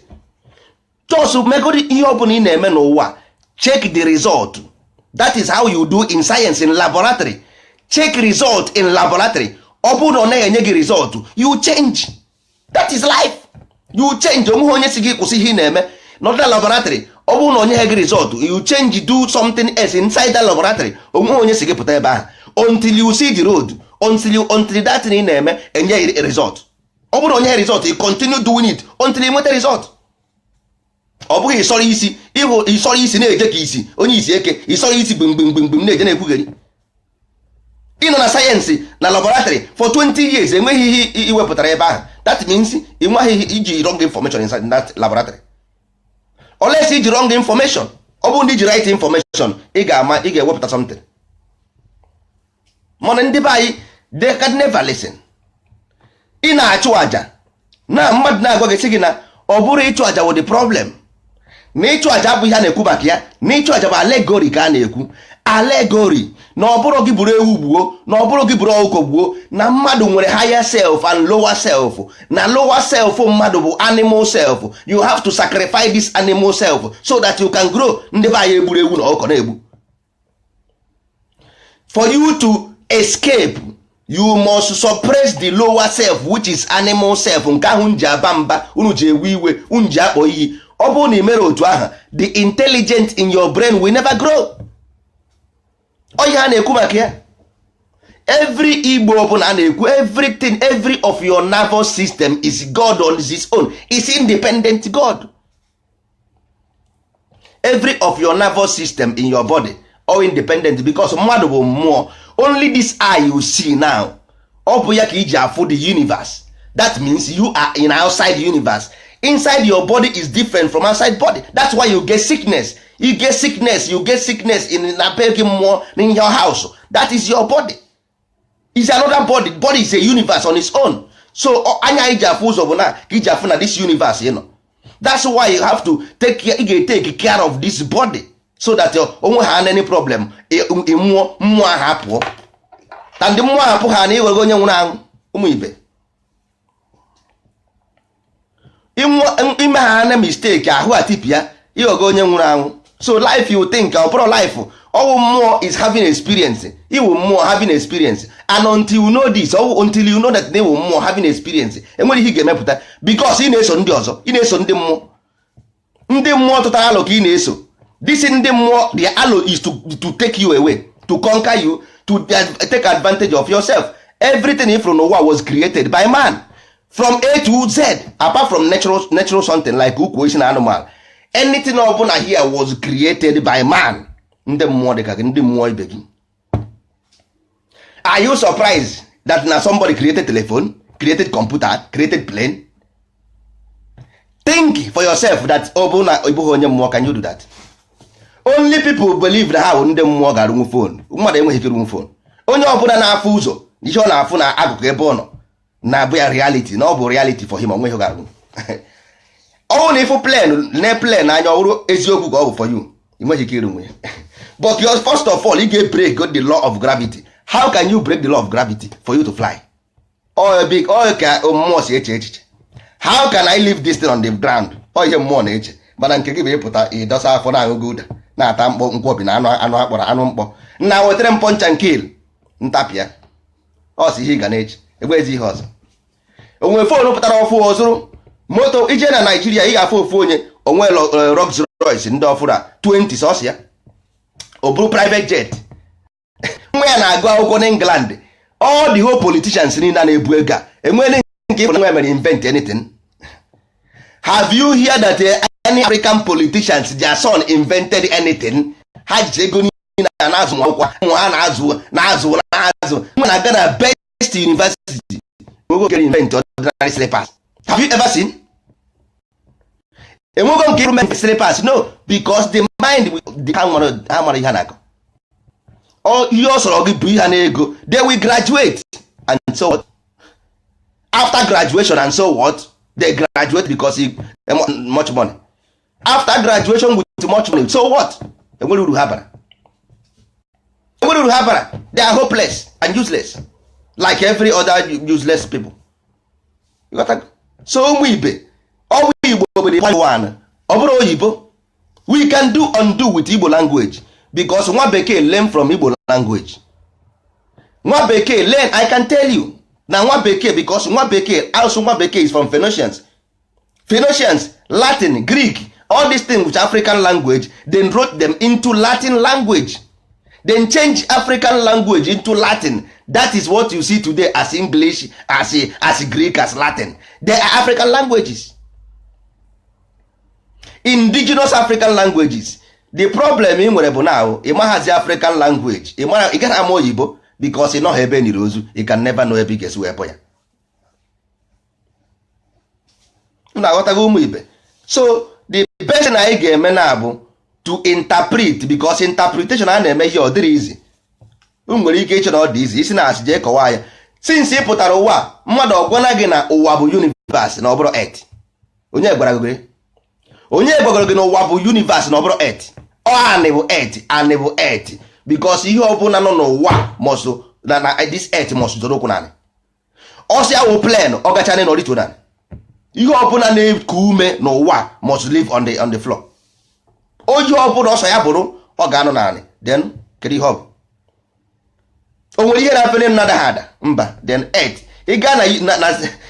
Just megodi ihe ọ bụla ị na-eme n'ụwa, check the result. That is how you do in science, in laboratory. Check result in laboratory. Ọ bụrụ na ọ naghị enye gị result, you change. That is life. You change. Onwe onye si gị kwụsị ihe ị na-eme n'ọdịda laboratory. Ọ bụrụ na onye ha gị result, you change, do something else inside that laboratory. Onwe onye si gị pụta ebe ahụ until you see the road, until that thing ị na-eme enye result. Ọ bụrụ na onye ha result, you continue doing it until you nweta result. Ọ bụghị ịsọrọ isi, ịhụ ịsọrọ isi na-eje ka isi onye isi eke, ịsọrọ isi gbim na-eje na-ekwugheri. Ịnọ na sayensị na laboratory for 20 years enweghị ihe iwepụtara ebe ahụ. That means ị nweghị iji wrong information inside that laboratory. Unless iji wrong information, ọ bụrụ na iji right information, ị ga-ewepụta something. Mana ndị be anyị, they can never listen. Ị na-achụ aja na mmadụ na-agwa gị sị gị na ọ bụrụ ịchụ aja wụ the problem. Na ịchụ aja bụ ihe a na-ekwu maka ya. Na ịchụ aja bụ allegory ka a na-ekwu. Allegory na ọ bụrụ gị buru ewu gbuo, na ọ bụrụ gị buru ọkụkọ gbuo, na mmadụ nwere higher self and lower self. Na lower self mmadụ bụ animal self. You have to sacrifice this animal self so that you can grow. Ndị be anyị egburu ewu na ọkụkọ na-egbu. For you to escape, you must suppress the lower self, which is animal self. Nke ahụ nji aba mba, unu ji ewe iwe, unu ji akpọ iyi. Ọ bụrụ na ị mere otu ahụ, the intelligence in your brain will never grow. Onye a na-ekwu maka ya. Every Igbo ọbụla a na-ekwu, everything, every of your nervous system is God on his own. Is independent God. Every of your nervous system in your body all independent, because mmadụ bụ mmụọ. only this eye you see now ọ bụ ya ka iji afụ the universe. That means you are in outside the universe. Inside your body is different from outside body. That's why you get sickness. You get sickness in a baby more in your house. That is your body. It's another body. Body is a universe on its own. So anya iji afụ ụzọ bụ na iji afụ na this universe, you know. That's why you have to take care of this body so that onwe ha any problem mmụọ ha pụọ. Na ndị mmụọ ha pụ ha na iwego onye nwụrụ anwụ ụmụ ibe. Ime ha na mistake ahụ atipia iwego onye nwụrụ anwụ. So life you think or life all more is having experience. You will more having experience. And until you know this, or until you know that they will more having experience. And when he get because in eso ndị ọzọ, in eso ndị mmụọ. Ndị mmụọ total alo ka in eso. This in the more the alo is to take you away, to conquer you, to take advantage of yourself. Everything in from Noah was created by man. From A to Z, apart from natural something like equation animal. Anything open here was created by man. Ndị mmụọ dị ka ndị mmụọ ibe gị. Are you surprised that now somebody created telephone, created computer, created plane? Think for yourself that onye mmụọ, can you do that? Only people believe that how ndị mmụọ ga-arụnwu phone. Mmadụ enweghị ike ịrụnwu phone. Onye ọbụla na-afụ ụzọ ihe ọ na-afụ na akụkụ ebe ọ nọ na-abụ ya reality, na ọ bụ reality for him, onweghị ga-arụnwu. Ọ na ịfụ plane anya ọhụrụ eziokwu ka ọ bụ for you, enweghị ike ịrụnwu ya. But first of all, you get break the law of gravity. How can you break the law of gravity for you to fly? How can I leave this thing on the ground? Oh, you more nature. But I'm giving you it does have for now good. Now, I'm going to now we try punch and kill. Ntapia. Oh, see, he can age. Where's he horse? When we follow up moto, ije na Nigeria, he have phone on well Rolls Royce in Dofura 20 sauce. Or private jet. When I go out England, all the whole politicians in Buega, and when they invent anything. Have you heard that any African politicians, their son invented anything? Had they gone in an Nazu, when I got a best university, we will get invented ordinary slippers. Have you ever seen? And we're going to give slippers? No, because the mind will become how or you also they will graduate, and so what? After graduation, and so what? They graduate because he much money. After graduation with much money, so what? And what will happen? What will happen? They are hopeless and useless, like every other useless people. You got that? So we be all we one. We can do undo with Igbo language. Because nwa bekee learn from Igbo language. Nwa bekee learn, I can tell you. Now nwa bekee, because nwa bekee is from Phoenicians. Phoenicians, Latin, Greek, all these things which African language, then wrote them into Latin language. Then change African language into Latin. That is what you see today as English, as Greek, as Latin. They are African languages. Indigenous African languages. The problem in where now, it has the African language. It can have more Igbo because you know Hebe Nirozu, you can never know a biggest way. Now what I so the best thing I get menable to interpret, because interpretation and make you very easy. All this is as J Kawaya. Since you put a wa, mother gonna get a wabu universe no bro earth. Onye gbara no wabu universe no bro earth. Or enable earth because ihe ọbụla nọ n'ụwa must na this earth must doro kunani. Osi awo plan ogachane no rito dan. Ihe ọbụla na-eku ume n'ụwa must live on the floor. Oji ọbụla ọsọ ya bụrụ ọ ga-anọ naanị. Then kedu ihe ọ bụ? O nwere ihe na-afele nnada hada mba then earth. Ị ga na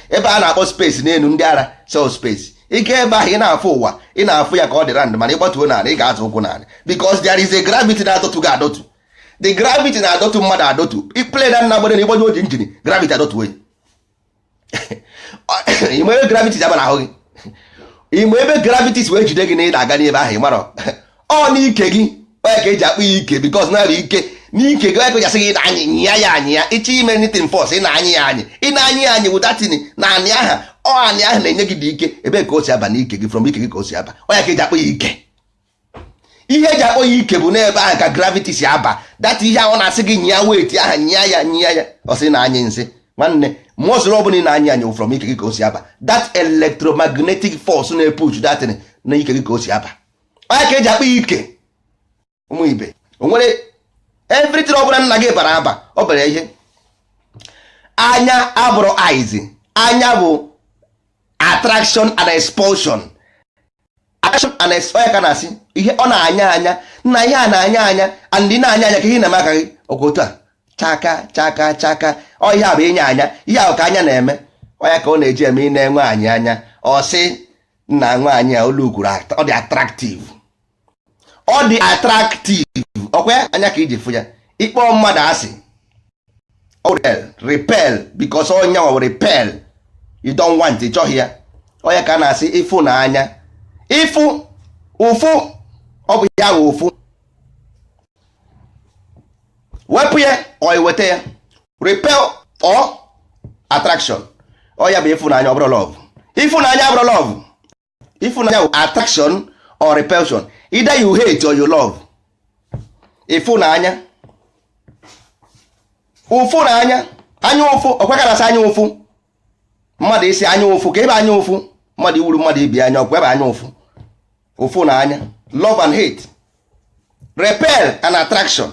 ebe a na-akpọ space n'elu ndị ara so space. Ị ga ebe ahụ ị na-afụ ụwa ị na-afụ ya ka ọ dị rand mana ịgbatuo naanị ị ga-azụ ụkwụ naanị because there is a gravity na-adọtụ ga-adọtụ. The gravity na-adọtụ mmadụ adọtụ. Ikple na nna gbere na ịgbanye oji njini gravity adọtụ oyi. Ime ebe gravity ji aba n'ahụ gị. Ime ebe gravity si wee jide gị na ị na-aga n'ebe ahụ ị mara ọ n'ike gị onye ka eji akpụ ya ike because na ike n'ike gị ekwenyasị gị na anyị nyịa ya anyị ya ịchọ ime anything force ị na-anyị ya anyị ị na-anyị ya anyị wụdatin na anị aha anị ahụ na-enye gị dị ike ebe ka o si aba n'ike gị from ike gị ka o si aba ọnya ka eji akpọ ya ike. Ihe eji akpọ ya ike bụ n'ebe ahụ ka gravity si aba data ihe ahụ na-asị gị nyịa wet aha nyịa ya ọ sị na anyị nsị nwanne mụọsụrụ ọ bụla ị na-anyị anyị from ike gị ka o si aba that electromagnetic force na-epush datin na ike gị ka o si aba ọnya ka eji akpọ ya ike. Ụmụ ibe o nwere everything ọ bụla nna gị bara aba ọ bara ihe. Anya abụrụ eyes, anya bụ attraction and expulsion. Attraction and expulsion ka na-asị ihe ọ na-anya nna ihe a na-anya and na-anya ka ihe na-eme aka gị okotu a chaka ọ ihe a bụ inye anya ihe ahụ ka anya na-eme ọya ka ọ na-eji eme ị na-enwe anya ọ sị nna nwaanyị a olu kwuru ọ dị attractive ọkwa anya ka iji fụ ya ịkpọ mmadụ asị repel because onye nwa repel you don't want it chọghị ya onye ka a na-asị ịfụ na anya ịfụ ụfụ ọ bụ ya wụ ụfụ wepụ ya ọ iweta ya repel or attraction ọ ya bụ ịfụnanya ọ bụrụ love. Ịfụnanya abụrụ love. Ịfụnanya bụ attraction or repulsion either you hate or you love. Ịfụnanya ụfụ na anya ụfụ ọkwakarasị anya ụfụ mmadụ isi anya ụfụ ka ebe anya ụfụ mmadụ iwuru mmadụ ibi anya ọkwa ebe anya ụfụ na anya love and hate repel and attraction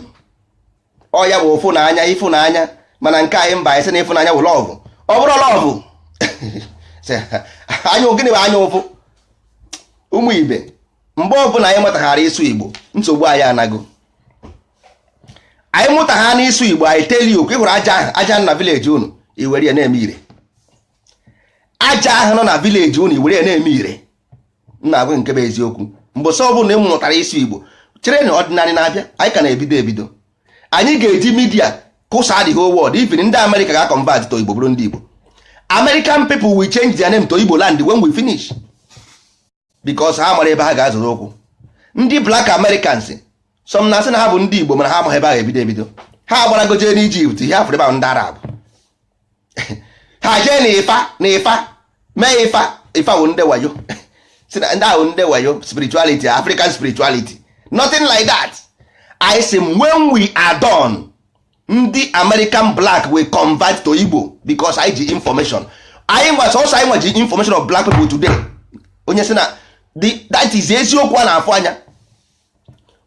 ọ ya bụ ụfụ na anya ịfụnanya mana nke anyị mba isi na ịfụnanya bụ love ọ bụrụ love anya gịnị bụ anya ụfụ. Ụmụ ibe mgbe ọbụla anyị mụtaghara ịsụ Igbo nsogbu anyị anago. Anyị mụta ha n'ịsụ Igbo anyị tell you ka ị hụrụ aja na village unu iwere ya na-eme ire. Aja ahụ nọ na village unu iwere ya na-eme ire. Nna agwa nke bụ eziokwu mgbe sọ ọbụla ị mụtara ịsụ Igbo chere na ọdịnala na-abịa anyị ka na-ebido anyị ga-eji media kụsa the whole world even ndị America ga-convert to Igbo bụrụ ndị Igbo. American people will change their name to Igbo land when we finish because ha mara ebe ha ga-azụrụ okwu. Ndị black Americans some na-asị na ha bụ ndị Igbo mana ha amaghị ebe ha ga-ebido ha gbara goje n'Ijipt ihe afọ ebe ahụ ndị Arab ha jee na ịfa mee ịfa bụ ndị wayo si na ndị ahụ ndị wayo spirituality African spirituality nothing like that. I say when we are done ndị American black will convert to Igbo because I ji information anyị nwa sọsọ anyị nwa ji information of black people today onye sị na that is eziokwu a na-afụ anya.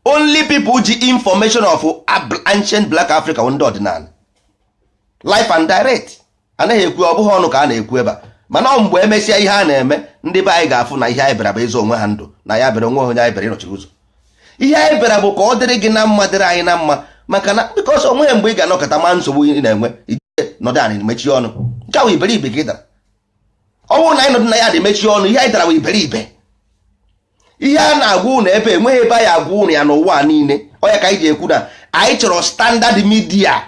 Only people ji information of ancient black Africa ndị ọdịnala life and direct anaghị ekwu ọ bụghị ọnụ ka a na-ekwu ebe mana mgbe emesịa ihe a na-eme ndị be anyị ga-afụ na ihe anyị bịara bụ ịzụ onwe ha ndụ na ya bịara onwe onye anyị bịara ịnọchiri ụzọ. Ihe anyị bịara bụ ka ọ dịrị gị na mma dịrị anyị na mma maka na because onweghị mgbe ị ga-anọkọta ma nsogbu ị na-enwe ije nọdụ anyị mechie ọnụ nke ahụ iberibe ka ị dara. Ọ bụrụ na anyị nọdụ na ya dị mechie ọnụ ihe anyị dara bụ iberibe. Ihe a na-agwa ụnụ ebe enweghị ebe anyị agwa ụnụ ya n'ụwa niile ọ ya ka anyị ji ekwu na anyị chọrọ standard media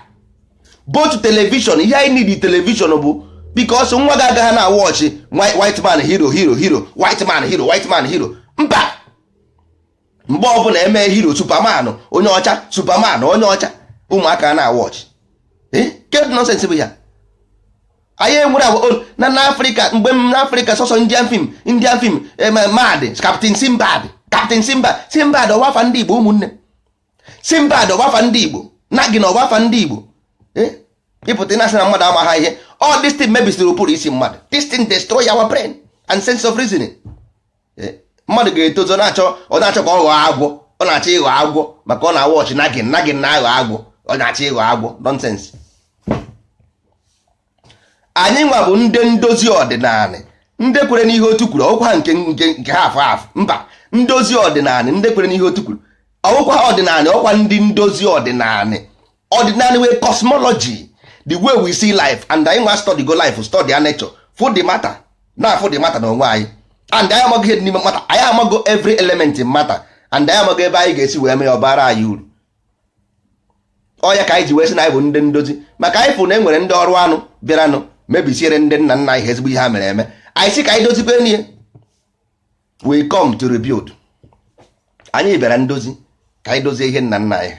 both television. Ihe anyị need television bụ because nwa gị agaghị na watch white man hero white man hero mba mgbe ọbụla eme hero superman onye ọcha superman onye ọcha ụmụaka na watch ke nonsense bụ ya. Anyị enwere na n'Africa mgbe m n'Africa sọsọ Indian film mad Captain Simbad ọwafa ndị Igbo ụmụnne Simbad ọwafa ndị Igbo na gị na ọwafa ndị Igbo ịpụta na asị na mmadụ amaghị ihe all this thing mebisiri ụpụrụ isi mmadụ. This thing destroy our brain and sense of reasoning. Mmadụ ga-etozo ọ na-achọ ka ọ ghọọ agwọ ọ na-achọ ịghọ agwọ maka ọ na-awọchị nagin na-aghọ agwọ ọ na-achọ ịghọ agwọ nonsense. Anyị nwa bụ ndị ndozi ọdịnala ndị kwere n'ihe otu kwuru ọgwụkwa ha nke ha afọ mba ndozi ọdịnala ndị kwere n'ihe otu kwuru ọgwụkwa ha ọdịnala ọkwa ndị ndozi ọdịnala wee cosmology the way we see life and anyị nwa study go life study nature for the matter na for the matter na onwe anyị and anyị amaghị ihe dị n'ime matter anyị amaghị every element in matter and anyị amaghị ebe anyị ga-esi wee mee ọbara anyị uru. Ọ ya ka anyị ji wee sị na anyị bụ ndị ndozi maka anyị fụ na enwere ndị ọrụ anụ bịaranụ mebisiere ndị nna nna anyị ezigbo ihe ha mere eme anyị sị ka anyị dozikwe n'ihe we come to rebuild. Anyị bịara ndozi ka anyị dozie ihe nna nna anyị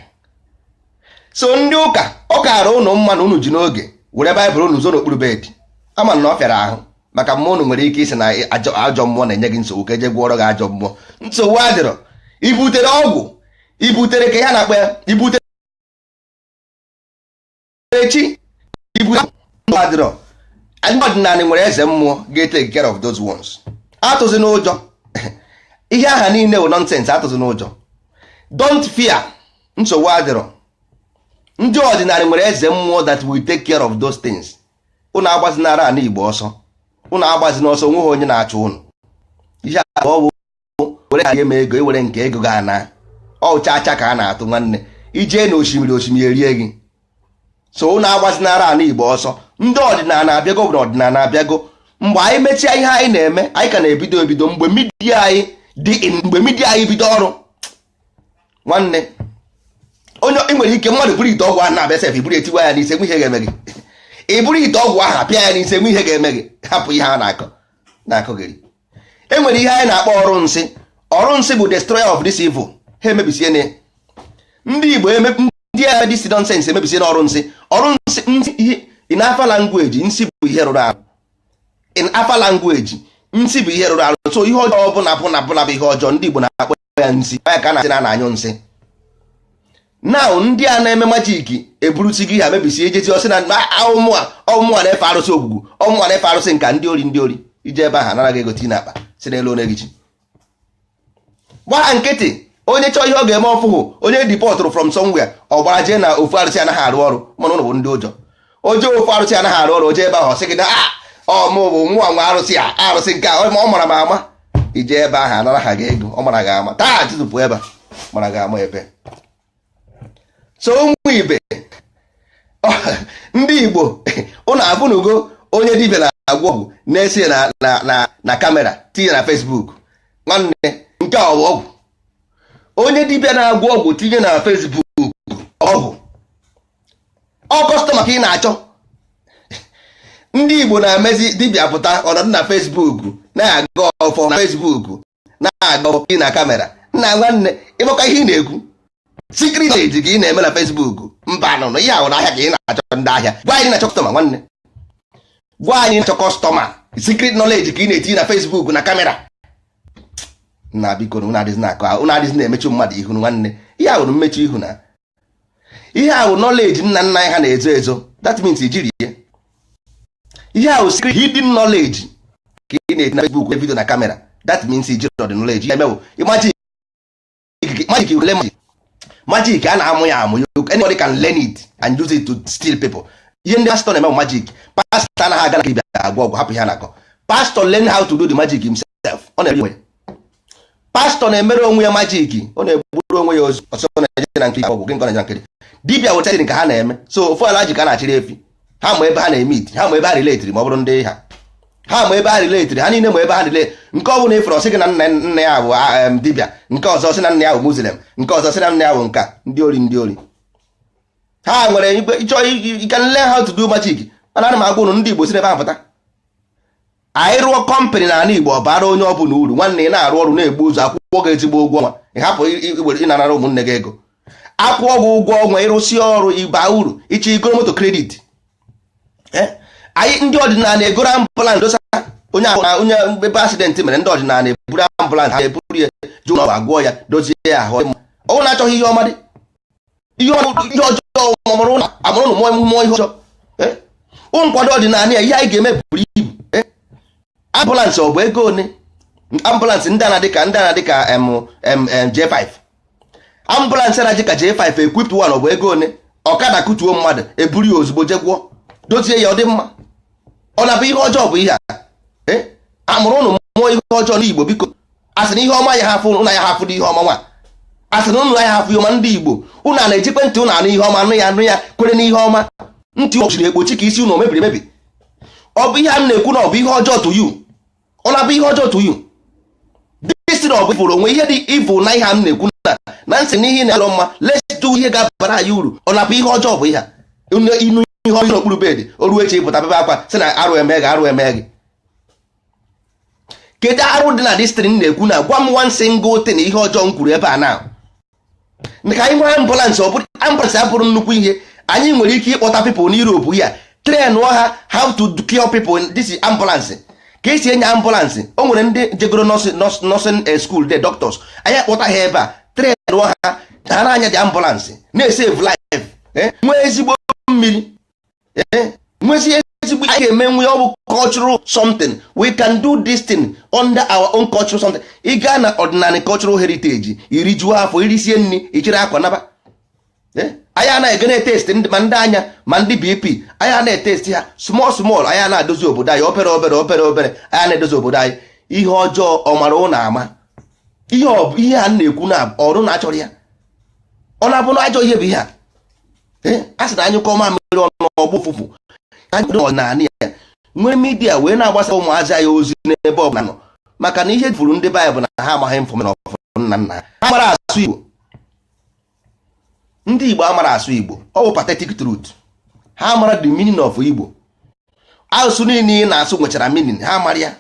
so ndị ụka ọ kaara ụnụ mma na unu ji n'oge were baịbụl unu zo n'okpuru bed ama na ọ fịara ahụ maka mmụọ unu nwere ike isi na ajọ mmụọ na-enye gị nsogbu ka eje gwọrọ gị ajọ mmụọ. Nsogbu adịrọ, ibutere ọgwụ, ibutere ka ya na-akpa ya, ibutere chi, ibutere adịrọ. Ndị ọdịnala nwere eze mmụọ ga-take care of those ones. Atụzi n'ụjọ ihe aha niile wụ nonsense. Atụzi n'ụjọ, don't fear. Nsogbu adịrọ. Ndị ọdịnala nwere eze mmụọ that will take care of those things. Unu agbazinara ana Igbo ọsọ, unu agbazina ọsọ, nweghị onye na-achụ unu. Ihe ọ bụ were ka eme ego, ewere nke ego ga ana ọ chacha ka a na-atụ nwanne. Ijee na osimiri erie gị. So unu agbazinara ana Igbo ọsọ. Ndị ọdịnala abịago bụ na ọdịnala abịago. Mgbe anyị mechaa ihe anyị na-eme, anyị ka na-ebido mgbe midia anyị bido ọrụ nwanne. Onye ị nwere ike mmadụ buru ite ọgwụ ahụ na-abịa sef, iburu etiwa ya n'ise, nwe ihe ga-eme gị. Ị buru ite ọgwụ ahụ apịa ya n'ise, nwe ihe ga-eme gị. Hapụ ihe a na-akọ gịrị. E nwere ihe anyị na-akpọ ọrụ nsị. Ọrụ nsị bụ destroyer of this evil. Ha emebisie ne ndị Igbo, ndị agha dis nonsense emebisie na ọrụ nsị. Ọrụ nsị in Afa language, nsị bụ ihe rụrụ arụ. In Afa language, nsị bụ ihe rụrụ arụ. So ihe ọjọọ ọbụla bụ ihe ọjọọ, ndị Igbo na-akpọ ya nsị. Onye ka a na-asị na anyụ nsị. Now ndị a na-eme majiki eburusi gị ha mebisie ejezi ọsị na ọmụmụ na-efe arụsị ogwugwu, ọmụmụ na-efe arụsị nka ndị ori ije ebe ahụ anara gị ego tii n'akpa si n'elu onye gị chi. Gbaa nkịtị, onye chọọ ihe ọ ga-eme ọfụhụ, onye dipọtụrụ from somewhere, ọ gbara jee na ofu arụsị anaghị arụ ọrụ. Mana ụnụ bụ ndị ụjọ. Oje ofu arụsị anaghị arụ ọrụ, oje ebe ahụ ọsị gị na ọmụ bụ nwa nwa arụsị nke a ọ mara m ama. Ije ebe ahụ anara ha gị ego, ọ mara gị ama. Taa tụtụpụ ebe mara gị ama ebe. So ụmụ ibe ndị Igbo ụnụ abụnugo onye dibịa na-agwọ ọgwụ na-esi na kamera tinye na Facebook. Nwanne nke a ọgwụ. Onye dibịa na-agwọ ọgwụ tinye na Facebook ọgwụ. Ọ kọstọma ka ị na-achọ. Ndị Igbo na-emezi dibịa pụta ọnọdụ na Facebook na-aga ọfọ na Facebook na-aga ọfọ na kamera. Nna nwanne ịbụkwa ihe ị na-ekwu. Secret knowledge ka ị na-eme na Facebook. Mba nọ ihe ahụ n'ahịa ka ị na-achọ ndị ahịa. Gwa anyị na-achọ kọstọma nwanne. Gwa anyị na-achọ kọstọma. Secret knowledge ka ị na-etinye na Facebook na kamera. Na biko unu adịghị na-akọ, unu adịghị na-emechi mmadụ ihu nwanne. Ihe ahụ mmechi ihu na. Ihe ahụ knowledge nna nna anyị ha na-ezo ezo. That means ijiri ihe. Ihe ahụ secret hidden knowledge ka ị na-etinye na Facebook video na kamera. That means ijiri the knowledge. Ya mewo magic a na-amụ ya amụ. Anybody can learn it and use it to steal people. Ihe ndị pastor na-eme magic. Pastor anaghị aga na ka agwọ ọgwụ, hapụ ihe na-akọ. Pastor learn how to do the magic himself. Ọ na-eme pastor na-emere onwe ya magic. Ọ na-egburu onwe ya ọsọ na-eje na nkiri ọgwụ. Gị nke ọ na-eje na nkiri. Dibịa wetara ka ha na-eme. So ofu ala ji ka na-achịrị efi. Ha ma ebe ha na-emit, ha ma ebe ha relate ma ọ bụrụ ndị ha ma ebe ha relate, ha niile ma ebe ha relate. Nke ọ bụla ifere ọsị gị na nna ya bụ dibịa, nke ọzọ sị na nna ya bụ Muslim, nke ọzọ sị na nna ya bụ nka ndị ori. Ha nwere ịchọ you can learn how to do magic. Mana ana m agwa unu ndị Igbo si n'ebe ha pụta. Anyị rụọ kọmpanị na ala Igbo ọ bara onye ọ bụla uru. Nwanne ị na-arụ ọrụ na-egbu ụzọ, akwụkwọ gị ezigbo ụgwọ ọnwa. Ị hapụ ịnara ụmụnne gị ego. Akwụkwọ gị ụgwọ ọnwa, ịrụsi ọrụ, ịba uru, ịchọ igoro moto kredit. Anyị ndị ọdịnala egoro ambụlansị dosa onye ebe asidenti mere. Ndị ọdịnala eburu ambụlansị ha eburu ya jụ na agwọ ya, dozie ya ahụ. Ọ na-achọghị ihe ọma dị. Ihe ọjọọ amụrụ ụmụ mmụọ ihe ọjọọ. Nkwado ọdịnala ya ihe anyị ga-eme buru ibu. Ambụlansị ọ bụ ego one? Ambụlansị ndị ana dịka J5. Ambụlansị na dịka J5 equipped one ọ bụ ego one? Ọkada kutuo mmadụ eburu ya ozugbo je gwụọ, dozie ya ọ dị mma. Ọ na-abụ ihe ọjọọ bụ ihe a. Amụrụ ụnụ mmụọ ihe ọjọọ n'Igbo biko. Asị na ihe ọma ya hafụ ụnụ ya hafụ dị ihe ọma nwa. Asị na ụnụ ya hafụ ihe ọma ndị Igbo. Ụnụ a na-ejikwe ntị ụnụ anụ ihe ọma, anụ ya kwere n'ihe ọma. Ntị ọchịrị egbochi ka isi ụnụ mebiri emebi. Ọ bụ ihe a na-ekwu na ọ bụ ihe ọjọọ to you. Ọ na-abụ ihe ọjọọ to you. Dịsị na ọ bụ ifụrụ onwe ihe dị evil na ihe a na-ekwu na nsị na ihe na-alụ mma. Let's do ihe ga-abara anyị uru. Ọ na-abụ ihe ọjọọ bụ ihe a. Inu ihe ọjọọ n'okpuru bed, o ruo echi ịpụta bebe akwa sị na arụ eme gị. Kedu arụ dị na distrin na-ekwu na gwa m one single thing ihe ọjọọ m kwuru ebe a na ka anyị nwee ambulance, ọ bụrụ ambulance abụrụ nnukwu ihe. Anyị nwere ike ịkpọta people n'Europe ya train ha how to cure people in this ambulance. Ka esi enye ambulance, o nwere ndị jegoro nursing school de doctors, anyị akpọta ha ebe a train ha na-anya dị ambulance na-esave life. Nwee ezigbo mmiri, nwezi ezigbo anyị ga-eme nwe ọ bụ cultural something. We can do this thing under our own cultural something. Ị gaa na ordinary cultural heritage, iri juo afọ, iri sie nri, ijiri akwa naba. Anyị anaghị na-etesti ma ndị anya ma ndị BP, anyị na-etesti ha small anyị na-adozi obodo anyị obere anyị na-edozi obodo anyị. Ihe ọjọọ ọmara ụnụ ama ihe a na-ekwu na ọrụ na-achọrọ ya, ọ na-abụ na ajọ ihe bụ ihe a. A sị na anyị kọọ mamịrị ọnụ ọgbụ ụfụfụ ọdịnala ya nwee midia wee na-agbasa ụmụazị anyị ozi n'ebe ọbụla nọ, maka na ihe furu ndị Baịbụl na ha amaghị infọmeshọn ọfụrụ nna nna ha mara asụ Igbo. Ndị Igbo amara asụ Igbo, ọ bụ pathetic truth. Ha mara the meaning of Igbo. Asụsụ niile ị na-asụ nwechara meaning, ha mara ya.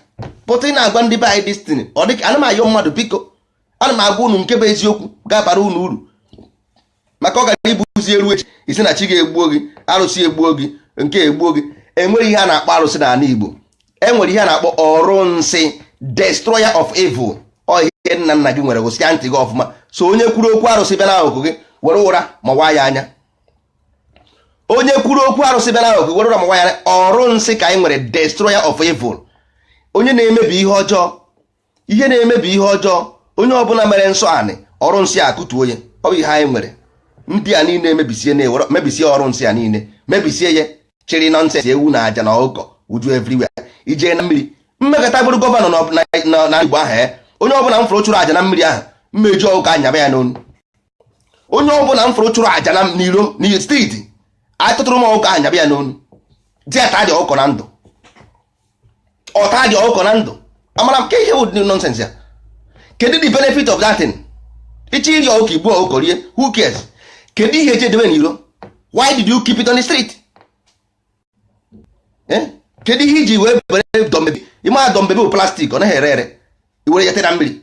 Pụta ị na-agwa ndị be anyị destin, ọ dịka ana m ayọ mmadụ biko, ana m agwa unu nke bụ eziokwu ga-abara unu uru, maka ọ gara ibuzi eru echi isi na chi ga-egbuo gị, arụsị egbuo gị, nke egbuo gị. Enwere ihe a na-akpọ arụsị n'ala Igbo. Enwere ihe a na-akpọ ọrụ nsị, destroyer of evil. Ọ ihe nna nna gị nwere gosi ntị gị ọfụma. So onye kwuru okwu arụsị bịa n'akụkụ gị were ụra ma waa ya anya. Onye kwuru okwu arụsị bịa n'akụkụ gị were ụra ma waa ya anya. Ọrụ nsị ka anyị nwere, destroyer of evil. Onye na-emebi ihe ọjọọ, ihe na-emebi ihe ọjọọ, onye ọbụla mere nsọ anị, ọrụ nsị akụtuo ya. Ọ bụ ihe anyị nwere. Ndị a niile mebisie ọrụ nsị a niile, mebisie ya, chịrị nọnsensị ewu na aja na ọkụkọ uju everywhere. Ije na mmiri, mmekọta bụrụ gọvanọ na Igbo ahụ, onye ọbụla m fụrụ chụrụ aja na mmiri ahụ, mmeju ọkụkọ anyaba ya n'onu. Onye ọbụla m fụrụ chụrụ aja na n'iro n'ihe steeti, atụtụrụ m ọkụkọ anyaba ya n'onu. Di ata dị ọkụkọ na ndụ, ọta dị ọkụkọ na ndụ. Amara m ka ihe wụ nọnsensị ya. Kedu the benefit of that thing? Ichi iri ọkụkọ igbu ọkụkọ rie, who cares? Kedu ihe eji edebe n'iro? Why did you keep it on the street? Kedu ihe iji wee bere dọmbebi? Ịma dọmbebi bụ plastik, ọ naghị ere ere. I were yete na mmiri,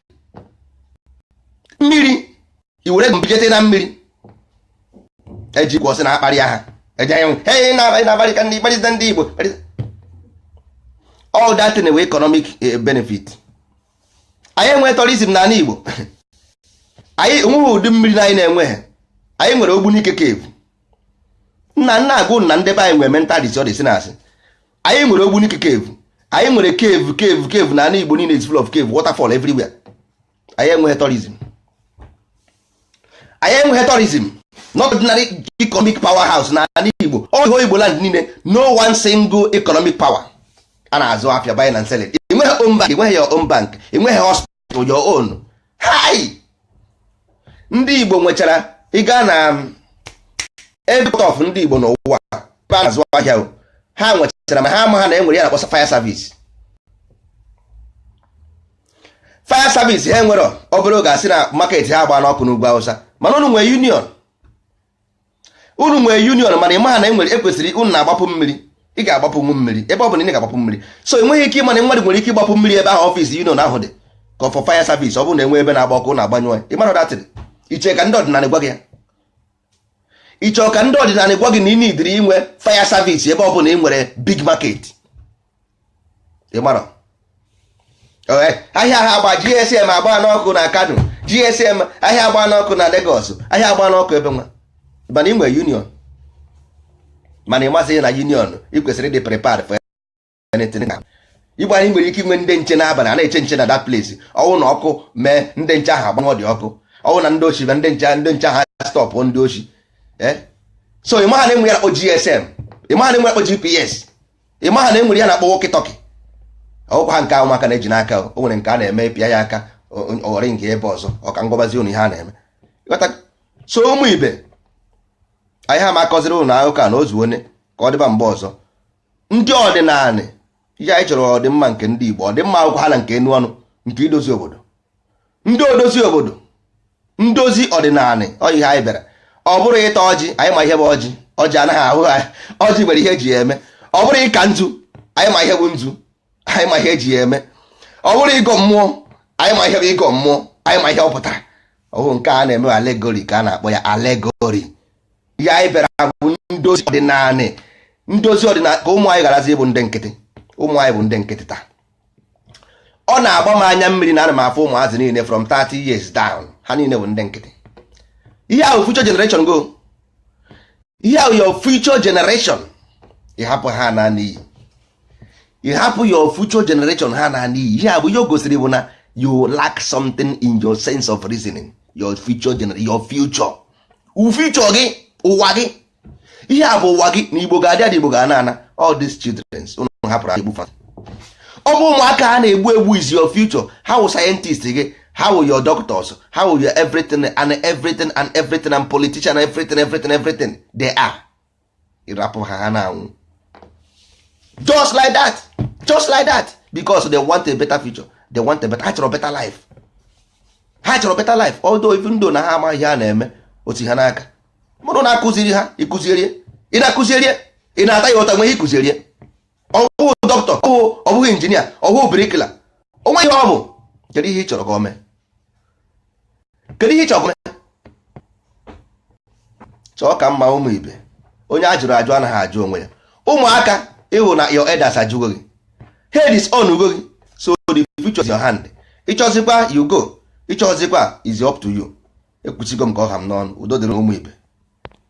i were dọmbijete na mmiri. Eji kwụsị na akparị aha, eji anya hey na-abalị ka ndị kparịta ndị Igbo. All that in a way economic benefit. Anyị enwe tourism n'ala Igbo. Anyị onweghị ụdị mmiri na anyị na-enweghị. Anyị nwere Ogbunike cave. Nna agụ na ndị be anyị nwere mental disorder si na-asị. Anyị nwere Ogbunike cave. Anyị nwere cave na Igbo niile is full of cave, waterfall everywhere. Anyị enweghị tourism. Anyị enweghị tourism. Not ordinary economic powerhouse na Igbo. All Igbo land niile, no one single economic power. A na-azụ afịa buy and sell it. I nweghị own bank, I nweghị your own bank, I nweghị hospital your own. Hi! Ndị Igbo nwechara ịga na every of ndị Igbo n'ụwa ebe a na-azụ ahịa, ha nwechara ma ha ama ha na enwere ya na-akpọ fire service. Fire service ha nwere obere oge asị na market ha agba n'ọkụ n'ugwu Awụsa, mana unu nwere union. Unu nwere union mana ịma ha na enwere ekwesịrị unu na-agbapụ mmiri. Ị ga-agbapụ mmiri ebe ọ bụ na ị ga-agbapụ mmiri. So enweghị ike ịma na mmadụ nwere ike ịgbapụ mmiri ebe ahụ ọfịs union ahụ dị ka for fire service. Ọ bụrụ na enwe ebe na-agba ọkụ na-agbanyụ ya, ịmara datịrị iche ka ndị ọdịnala gwa gị ya. Iche ka ndị ọdịnala gwa gị na ị nidiri inwe fire service ebe ọ bụ na ị nwere big market. Ịmara ahịa ha agba GSM agba n'ọkụ na Kano, GSM ahịa agba n'ọkụ na Lagos, ahịa agba n'ọkụ ebe nwa mana ị nwere union. Mana ịmasị na union ị kwesịrị ịdị prepared for anything. Igbo anyị nwere ike inwe ndị nche n'abalị a na-eche nche na that place. Ọwụ na ọkụ mee ndị nche ahụ agbanwe dị ọkụ. Ọwụ na ndị ochi na ndị nche ahụ stọpụ ndị ochi. So ịma ha na enwe ya na-akpọ GSM, ịma ha na enwe ya na-akpọ GPS, ịma ha na enwere ya na-akpọ walkie-talkie. Ọkwa ha nke ahụ maka na-eji n'aka, o nwere nke a na-eme pịa ya aka ọghọrị nke ebe ọzọ, ọ ka ngwabazi unu ihe a na-eme. So ụmụ ibe anyị ha ma akọziri ụnụ akụkọ a na ozu onye ka ọ dịba mgbe ọzọ. Ndị ọdịnala ihe anyị chọrọ ọdịmma nke ndị Igbo, ọdịmma akwụkwọ ha na nke enu ọnụ, nke idozi obodo. Ndị odozi obodo, ndozi ọdịnala ọ ihe anyị bịara. Ọ bụrụ ịta ọjị, anyị ma ihe bụ ọjị, ọjị anaghị ahụ ha, ọjị nwere ihe eji ya eme. Ọ bụrụ ịka nzu, anyị ma ihe bụ nzu, anyị ma ihe eji ya eme. Ọ bụrụ ịgọ mmụọ, anyị ma ihe bụ ịgọ mmụọ, anyị ma ihe ọ pụtara. ọhụ nke a na-eme allegory ka a na-akpọ ya allegory. Ya anyị bịara bụ ndozi ọdịnala, ndozi ọdịnala ka ụmụ anyị garazi ịbụ ndị nkịtị. Ụmụ anyị bụ ndị nkịtị taa. Ọ na-agba m anya mmiri na ana m afọ ụmụazị niile from 30 years down, ha niile bụ ndị nkịtị. Ihe ahụ future generation go, ihe ahụ your future generation. Ịhapụ ha na n'iyi, ịhapụ your future generation ha na n'iyi. Ihe abụ ihe gosiri bụ na you lack something in your sense of reasoning. Your future generation, your future gị, ụwa gị. Ihe a bụ ụwa gị, na Igbo ga-adị adị, Igbo ga-ana. All these children unu hapụrụ egbu. Ọ bụ ụmụaka ha na-egbu egbu is your future. Ha wụ scientist gị, ha wụ your doctors, ha wụ your everything and politician, everything they are. Ịrapụ ha na-anwụ just like that because they want a better future. They want a better, ha chọrọ better life. Although even though na ha amaghị ihe a na-eme otu ha n'aka, mụrụ na-akụziri ha, ịkụzirie, ị na-akụzirie, ị na-ata ya ụta nwe ịkụzirie. Ọ bụghị dọkịta, ọ bụghị injinia, ọ bụghị birikila, o nweghị ihe ọ bụ. Kedu ihe ị chọrọ ka o mee? Kedu ihe ị chọrọ ka o mee? Chọọ ka mma ụmụ ibe, onye a jụrụ ajụ anaghị ajụ onwe ya. Ụmụaka ịhụ na your elders ajụgo gị, head is on ugo gị, so the future is your hand. Ịchọzikwa you go, ịchọzikwa is up to you. Ekwuchigo m ka ọ ha m n'ọnụ. Udo dịrị ụmụ ibe.